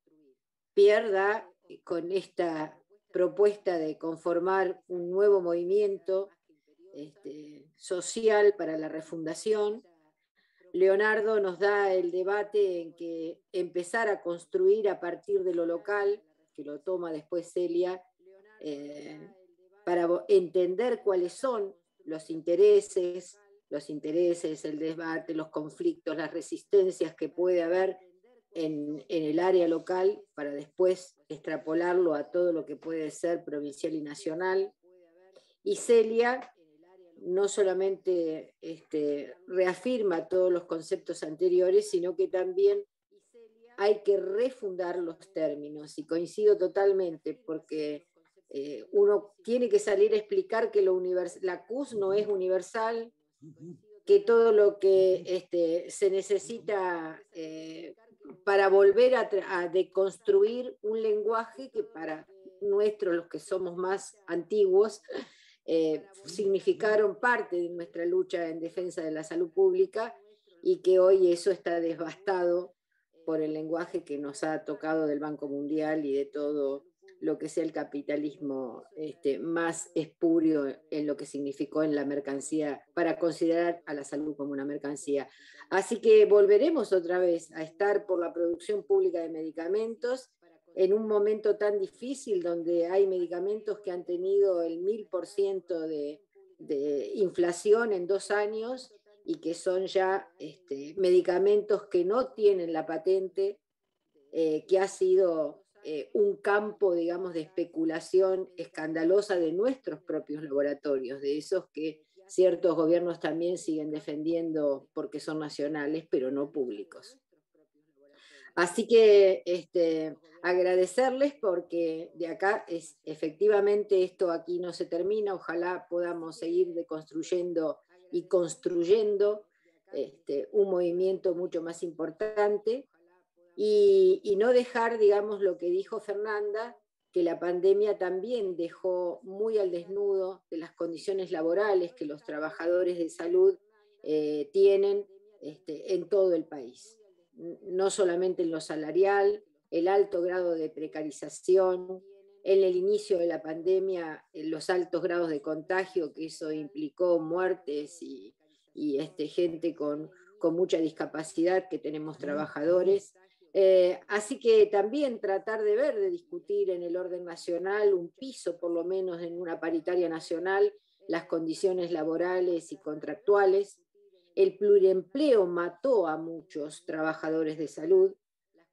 Pierre da con esta propuesta de conformar un nuevo movimiento social para la refundación. Leonardo nos da el debate en que empezar a construir a partir de lo local, que lo toma después Celia, para entender cuáles son los intereses, el debate, los conflictos, las resistencias que puede haber en el área local, para después extrapolarlo a todo lo que puede ser provincial y nacional. Y Celia no solamente reafirma todos los conceptos anteriores, sino que también hay que refundar los términos, y coincido totalmente, porque uno tiene que salir a explicar que la CUS no es universal, que todo lo que se necesita para volver a deconstruir un lenguaje que para los que somos más antiguos, significaron parte de nuestra lucha en defensa de la salud pública, y que hoy eso está devastado por el lenguaje que nos ha tocado del Banco Mundial y de todo lo que sea el capitalismo más espurio en lo que significó en la mercancía, para considerar a la salud como una mercancía. Así que volveremos otra vez a estar por la producción pública de medicamentos, en un momento tan difícil donde hay medicamentos que han tenido el 1000% de inflación en 2 años, y que son ya medicamentos que no tienen la patente, que ha sido un campo, digamos, de especulación escandalosa de nuestros propios laboratorios, de esos que ciertos gobiernos también siguen defendiendo porque son nacionales, pero no públicos. Así que agradecerles, porque de acá efectivamente esto aquí no se termina. Ojalá podamos seguir deconstruyendo y construyendo un movimiento mucho más importante, y no dejar, digamos, lo que dijo Fernanda, que la pandemia también dejó muy al desnudo de las condiciones laborales que los trabajadores de salud tienen en todo el país. No solamente en lo salarial, el alto grado de precarización, en el inicio de la pandemia, los altos grados de contagio, que eso implicó muertes y gente con mucha discapacidad, que tenemos trabajadores. Así que también tratar de discutir en el orden nacional un piso, por lo menos en una paritaria nacional, las condiciones laborales y contractuales. El pluriempleo mató a muchos trabajadores de salud,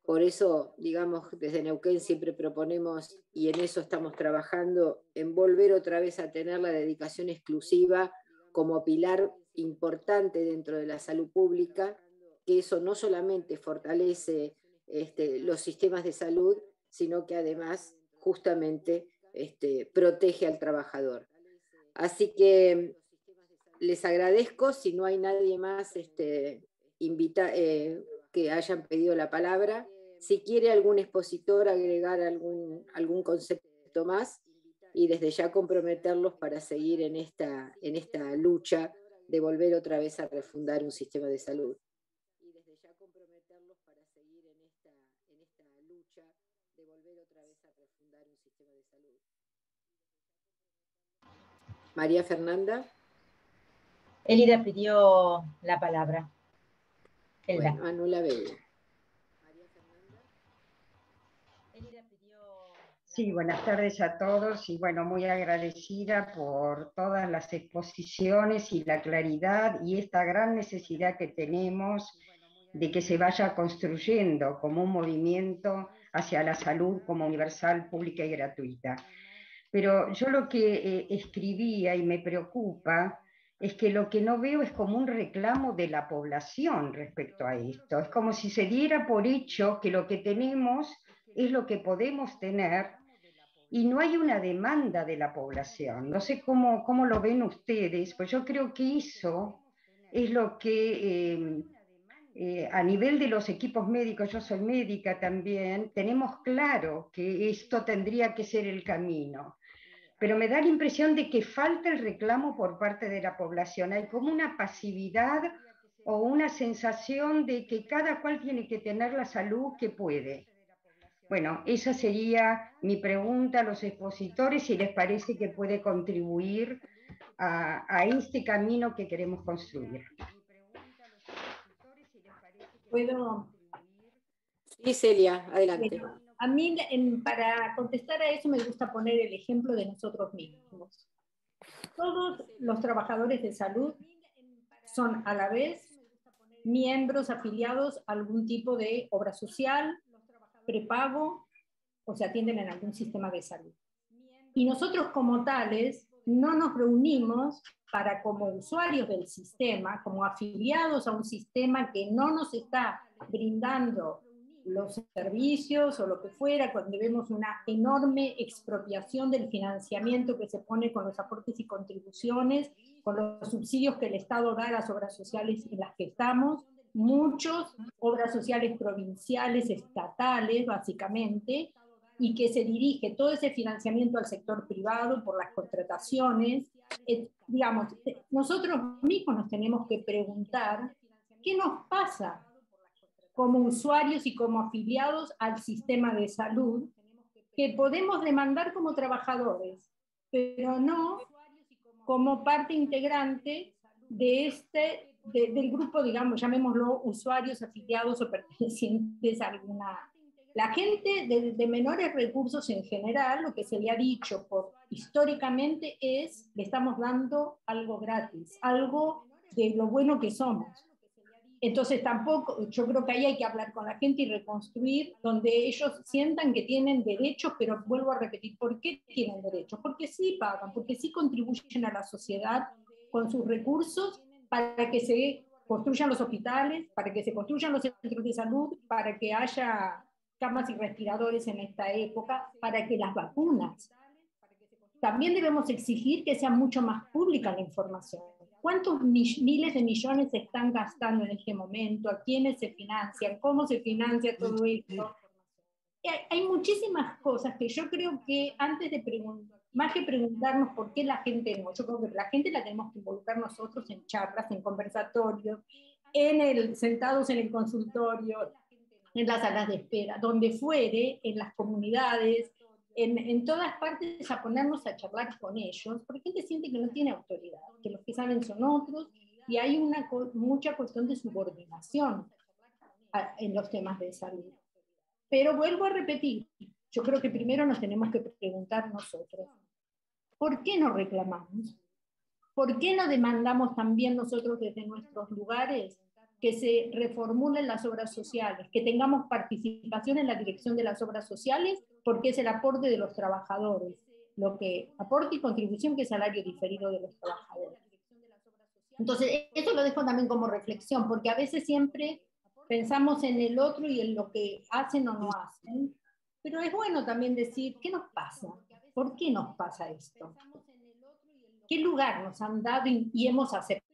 por eso, digamos, desde Neuquén siempre proponemos, y en eso estamos trabajando, en volver otra vez a tener la dedicación exclusiva como pilar importante dentro de la salud pública, que eso no solamente fortalece los sistemas de salud, sino que además justamente protege al trabajador. Así que les agradezco. Si no hay nadie más que hayan pedido la palabra, si quiere algún expositor agregar algún concepto más, y desde ya comprometerlos para seguir en esta lucha de volver otra vez a refundar un sistema de salud. María Fernanda. Elida pidió la palabra. Bueno, no la veo. Sí, buenas tardes a todos y bueno, muy agradecida por todas las exposiciones y la claridad y esta gran necesidad que tenemos de que se vaya construyendo como un movimiento hacia la salud como universal, pública y gratuita. Pero yo lo que escribía y me preocupa es que lo que no veo es como un reclamo de la población respecto a esto. Es como si se diera por hecho que lo que tenemos es lo que podemos tener y no hay una demanda de la población. No sé cómo lo ven ustedes, pues yo creo que eso es lo que a nivel de los equipos médicos, yo soy médica también, tenemos claro que esto tendría que ser el camino. Pero me da la impresión de que falta el reclamo por parte de la población. Hay como una pasividad o una sensación de que cada cual tiene que tener la salud que puede. Bueno, esa sería mi pregunta a los expositores, si les parece que puede contribuir a este camino que queremos construir. ¿Puedo? Sí, Celia, adelante. Bueno, a mí, para contestar a eso, me gusta poner el ejemplo de nosotros mismos. Todos los trabajadores de salud son a la vez miembros afiliados a algún tipo de obra social, prepago, o se atienden en algún sistema de salud. Y nosotros como tales no nos reunimos para, como usuarios del sistema, como afiliados a un sistema que no nos está brindando los servicios o lo que fuera, cuando vemos una enorme expropiación del financiamiento que se pone con los aportes y contribuciones, con los subsidios que el Estado da a las obras sociales en las que estamos, muchos obras sociales provinciales, estatales, básicamente, y que se dirige todo ese financiamiento al sector privado por las contrataciones. Digamos, nosotros mismos nos tenemos que preguntar qué nos pasa como usuarios y como afiliados al sistema de salud, que podemos demandar como trabajadores, pero no como parte integrante de del grupo, digamos, llamémoslo usuarios, afiliados o pertenecientes a alguna. La gente de menores recursos en general, lo que se le ha dicho históricamente es, le estamos dando algo gratis, algo de lo bueno que somos. Entonces tampoco, yo creo que ahí hay que hablar con la gente y reconstruir donde ellos sientan que tienen derechos, pero vuelvo a repetir, ¿por qué tienen derechos? Porque sí pagan, porque sí contribuyen a la sociedad con sus recursos para que se construyan los hospitales, para que se construyan los centros de salud, para que haya camas y respiradores en esta época, para que las vacunas. También debemos exigir que sea mucho más pública la información. ¿Cuántos miles de millones se están gastando en este momento? ¿A quiénes se financian? ¿Cómo se financia todo esto? Hay muchísimas cosas que yo creo que antes de preguntar, más que preguntarnos por qué la gente no, yo creo que la gente la tenemos que involucrar nosotros en charlas, en conversatorios, sentados en el consultorio, en las salas de espera, donde fuere, en las comunidades, en todas partes, a ponernos a charlar con ellos, porque gente siente que no tiene autoridad, que los que saben son otros, y hay mucha cuestión de subordinación en los temas de salud. Pero vuelvo a repetir, yo creo que primero nos tenemos que preguntar nosotros, ¿por qué no reclamamos? ¿Por qué no demandamos también nosotros desde nuestros lugares que se reformulen las obras sociales, que tengamos participación en la dirección de las obras sociales, porque es el aporte de los trabajadores, lo que aporte y contribución que es salario diferido de los trabajadores? Entonces, eso lo dejo también como reflexión, porque a veces siempre pensamos en el otro y en lo que hacen o no hacen, pero es bueno también decir, ¿qué nos pasa? ¿Por qué nos pasa esto? ¿Qué lugar nos han dado y hemos aceptado?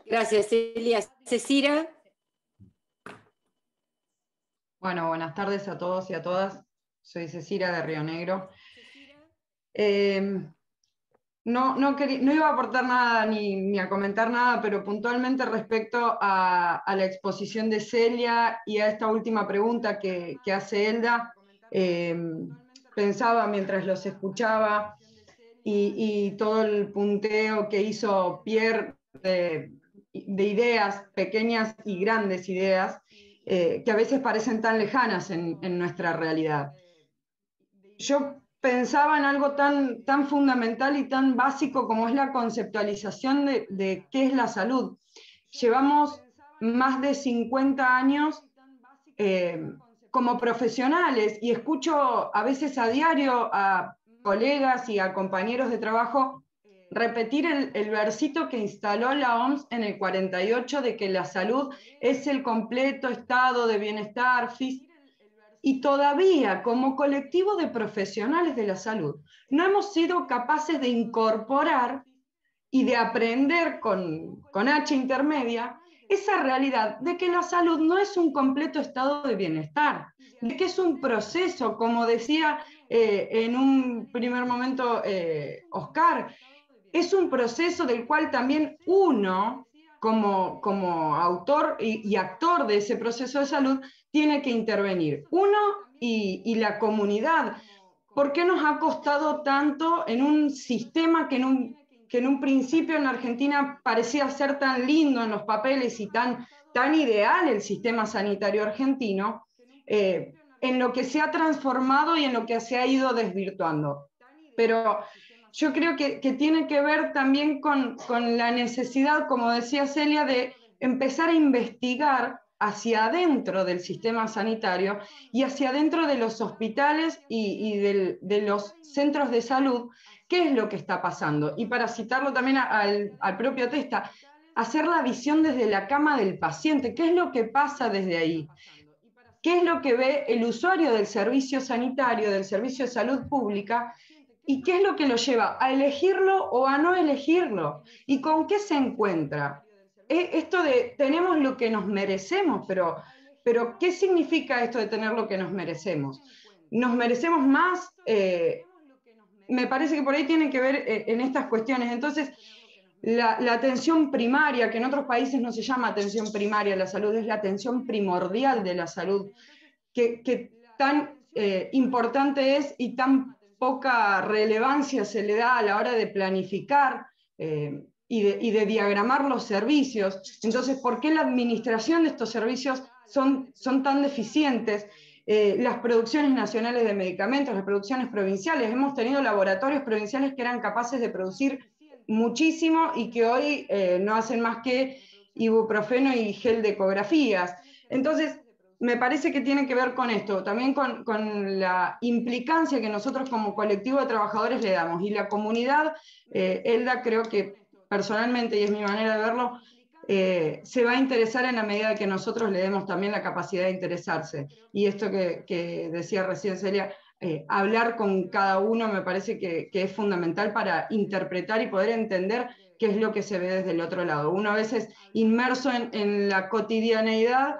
Gracias, Celia. Cecira. Bueno, buenas tardes a todos y a todas. Soy Cecira de Río Negro. No iba a aportar nada ni a comentar nada, pero puntualmente respecto a la exposición de Celia y a esta última pregunta que hace Elda, pensaba mientras los escuchaba y todo el punteo que hizo Pierre de ideas, pequeñas y grandes ideas, que a veces parecen tan lejanas en nuestra realidad. Yo pensaba en algo tan fundamental y tan básico como es la conceptualización de qué es la salud. Llevamos más de 50 años como profesionales y escucho a veces a diario a colegas y a compañeros de trabajo repetir el versito que instaló la OMS en el 48 de que la salud es el completo estado de bienestar físico. Y todavía, como colectivo de profesionales de la salud, no hemos sido capaces de incorporar y de aprender con H intermedia esa realidad de que la salud no es un completo estado de bienestar, de que es un proceso, como decía en un primer momento Oscar, es un proceso del cual también uno, como autor y actor de ese proceso de salud, tiene que intervenir. Uno y la comunidad. ¿Por qué nos ha costado tanto en un sistema que en un principio en Argentina parecía ser tan lindo en los papeles y tan ideal el sistema sanitario argentino, en lo que se ha transformado y en lo que se ha ido desvirtuando? Pero yo creo que tiene que ver también con la necesidad, como decía Celia, de empezar a investigar hacia adentro del sistema sanitario y hacia adentro de los hospitales y de los centros de salud, qué es lo que está pasando. Y para citarlo también al propio Testa, hacer la visión desde la cama del paciente, qué es lo que pasa desde ahí. ¿Qué es lo que ve el usuario del servicio sanitario, del servicio de salud pública? ¿Y qué es lo que lo lleva a elegirlo o a no elegirlo? ¿Y con qué se encuentra? Esto de tenemos lo que nos merecemos, pero ¿qué significa esto de tener lo que nos merecemos? ¿Nos merecemos más? Me parece que por ahí tiene que ver en estas cuestiones. Entonces, la atención primaria, que en otros países no se llama atención primaria a la salud, es la atención primordial de la salud, que tan importante es y tan poca relevancia se le da a la hora de planificar y de diagramar los servicios. Entonces, ¿por qué la administración de estos servicios son tan deficientes? Las producciones nacionales de medicamentos, las producciones provinciales. Hemos tenido laboratorios provinciales que eran capaces de producir muchísimo y que hoy no hacen más que ibuprofeno y gel de ecografías. Entonces, me parece que tiene que ver con esto, también con la implicancia que nosotros como colectivo de trabajadores le damos. Y la comunidad, Elda, creo que personalmente, y es mi manera de verlo, se va a interesar en la medida que nosotros le demos también la capacidad de interesarse. Y esto que decía recién Celia, hablar con cada uno me parece que es fundamental para interpretar y poder entender qué es lo que se ve desde el otro lado. Uno a veces inmerso en la cotidianeidad,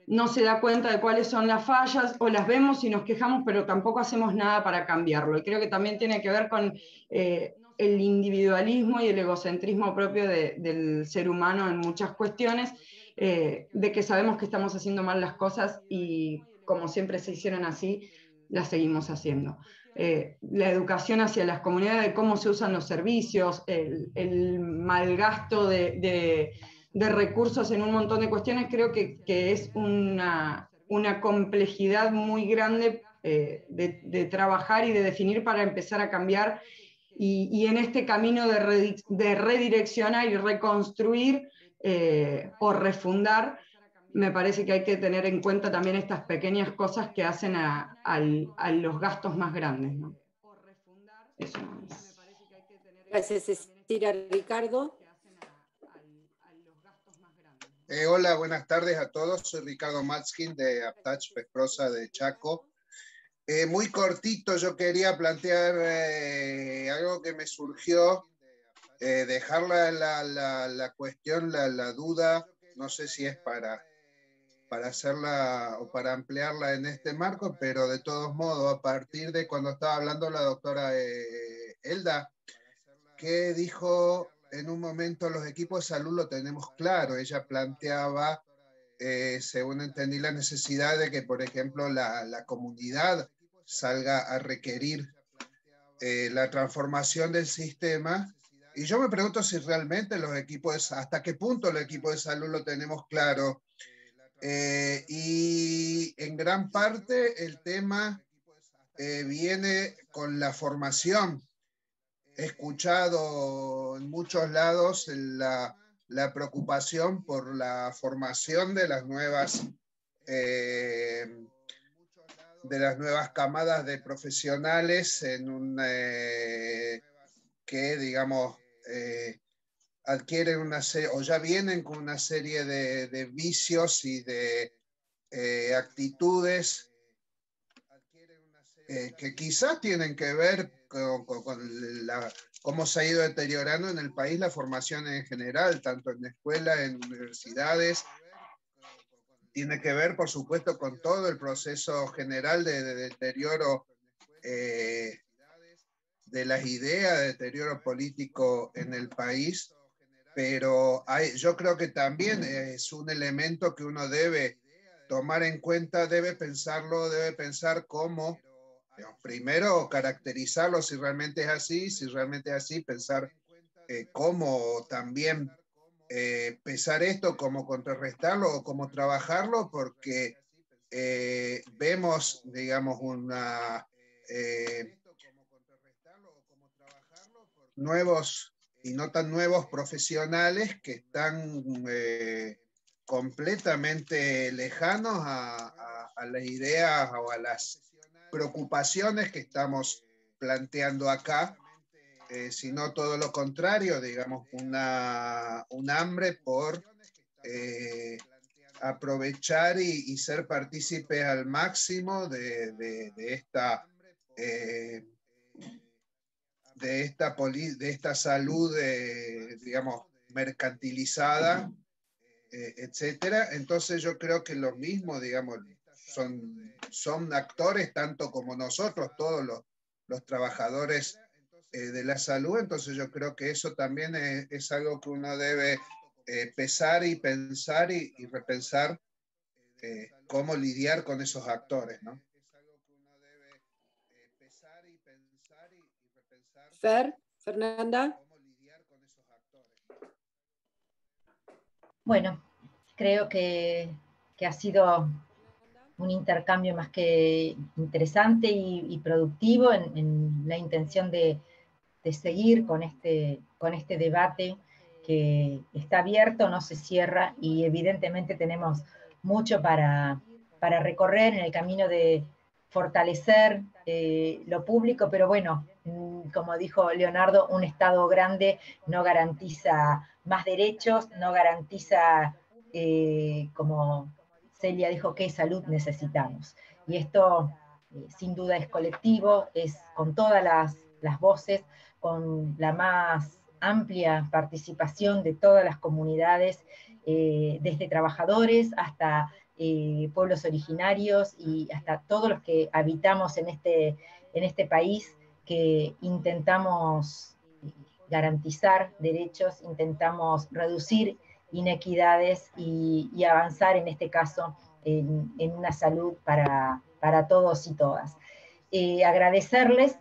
no se da cuenta de cuáles son las fallas, o las vemos y nos quejamos, pero tampoco hacemos nada para cambiarlo. Y creo que también tiene que ver con el individualismo y el egocentrismo propio del ser humano en muchas cuestiones, de que sabemos que estamos haciendo mal las cosas y como siempre se hicieron así, las seguimos haciendo. La educación hacia las comunidades, de cómo se usan los servicios, el malgasto de recursos en un montón de cuestiones, creo que es una complejidad muy grande de trabajar y de definir para empezar a cambiar, y en este camino de redireccionar y reconstruir o refundar, me parece que hay que tener en cuenta también estas pequeñas cosas que hacen a los gastos más grandes, ¿no? Eso es. Gracias, Cecilia. Ricardo. Hola, buenas tardes a todos. Soy Ricardo Matskin de Aptach Pesprosa de Chaco. Muy cortito, yo quería plantear algo que me surgió, dejar la cuestión, la duda, no sé si es para hacerla o para ampliarla en este marco, pero de todos modos, a partir de cuando estaba hablando la doctora Elda, que dijo en un momento los equipos de salud lo tenemos claro. Ella planteaba, según entendí, la necesidad de que, por ejemplo, la comunidad salga a requerir la transformación del sistema. Y yo me pregunto si realmente los equipos, hasta qué punto los equipos de salud lo tenemos claro. Y en gran parte el tema viene con la formación. He escuchado en muchos lados la preocupación por la formación de las nuevas camadas de profesionales que, digamos, adquieren una serie, o ya vienen con una serie de vicios y de actitudes que quizás tienen que ver con cómo se ha ido deteriorando en el país la formación en general, tanto en escuelas, en universidades. Tiene que ver, por supuesto, con todo el proceso general de deterioro de las ideas, de deterioro político en el país, pero yo creo que también es un elemento que uno debe tomar en cuenta, debe pensar cómo, digamos, primero caracterizarlo si realmente es así, pensar cómo también pesar esto, cómo contrarrestarlo o cómo trabajarlo, porque vemos, digamos, nuevos y no tan nuevos profesionales que están completamente lejanos a las ideas o a las preocupaciones que estamos planteando acá, sino todo lo contrario, digamos, un hambre por aprovechar y ser partícipes al máximo de esta salud, digamos, mercantilizada, etcétera. Entonces yo creo que los mismos, digamos, son actores tanto como nosotros, todos los trabajadores de la salud. Entonces yo creo que eso también es algo que uno debe pesar y pensar y repensar cómo lidiar con esos actores, ¿no? Fernanda. Bueno, creo que ha sido un intercambio más que interesante y productivo en la intención de seguir con este debate que está abierto, no se cierra, y evidentemente tenemos mucho para recorrer en el camino de fortalecer lo público, pero bueno, como dijo Leonardo, un Estado grande no garantiza más derechos, no garantiza, como Celia dijo, qué salud necesitamos. Y esto sin duda es colectivo, es con todas las voces, con la más amplia participación de todas las comunidades, desde trabajadores hasta pueblos originarios y hasta todos los que habitamos en este país, que intentamos garantizar derechos, intentamos reducir inequidades y avanzar en este caso en una salud para todos y todas. Agradecerles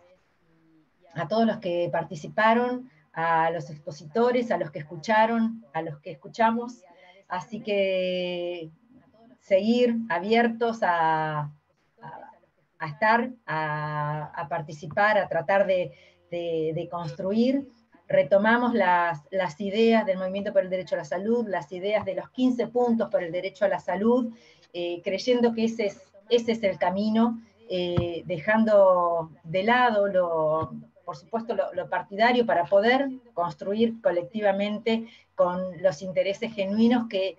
a todos los que participaron, a los expositores, a los que escucharon, a los que escuchamos, así que seguir abiertos a estar, a participar, a tratar de construir. Retomamos las ideas del Movimiento por el Derecho a la Salud, las ideas de los 15 puntos por el derecho a la salud, creyendo que ese es el camino, dejando de lado por supuesto lo partidario, para poder construir colectivamente con los intereses genuinos que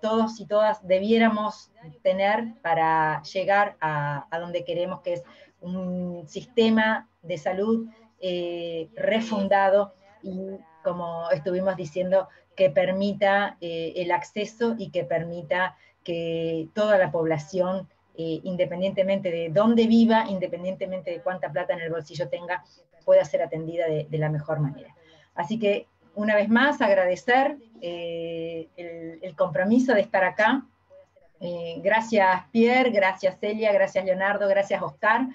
todos y todas debiéramos tener para llegar a donde queremos, que es un sistema de salud refundado y, como estuvimos diciendo, que permita el acceso y que permita que toda la población, independientemente de dónde viva, independientemente de cuánta plata en el bolsillo tenga, pueda ser atendida de la mejor manera. Así que, una vez más, agradecer el compromiso de estar acá. Gracias Pierre, gracias Celia, gracias Leonardo, gracias Oscar,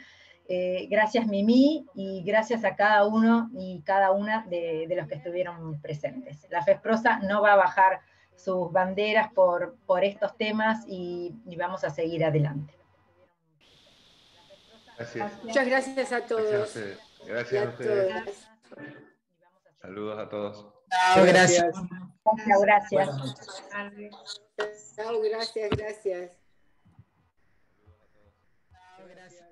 gracias Mimi, y gracias a cada uno y cada una de los que estuvieron presentes. La FESPROSA no va a bajar sus banderas por estos temas y vamos a seguir adelante. Gracias. Muchas gracias a todos. Gracias a ustedes. Saludos a todos. Chao, gracias. Gracias. Chao, gracias, gracias.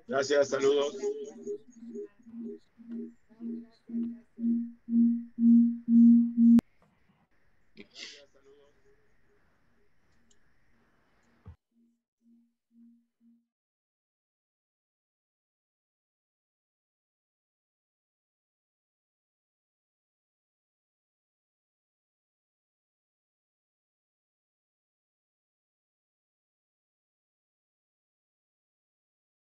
Gracias, saludos.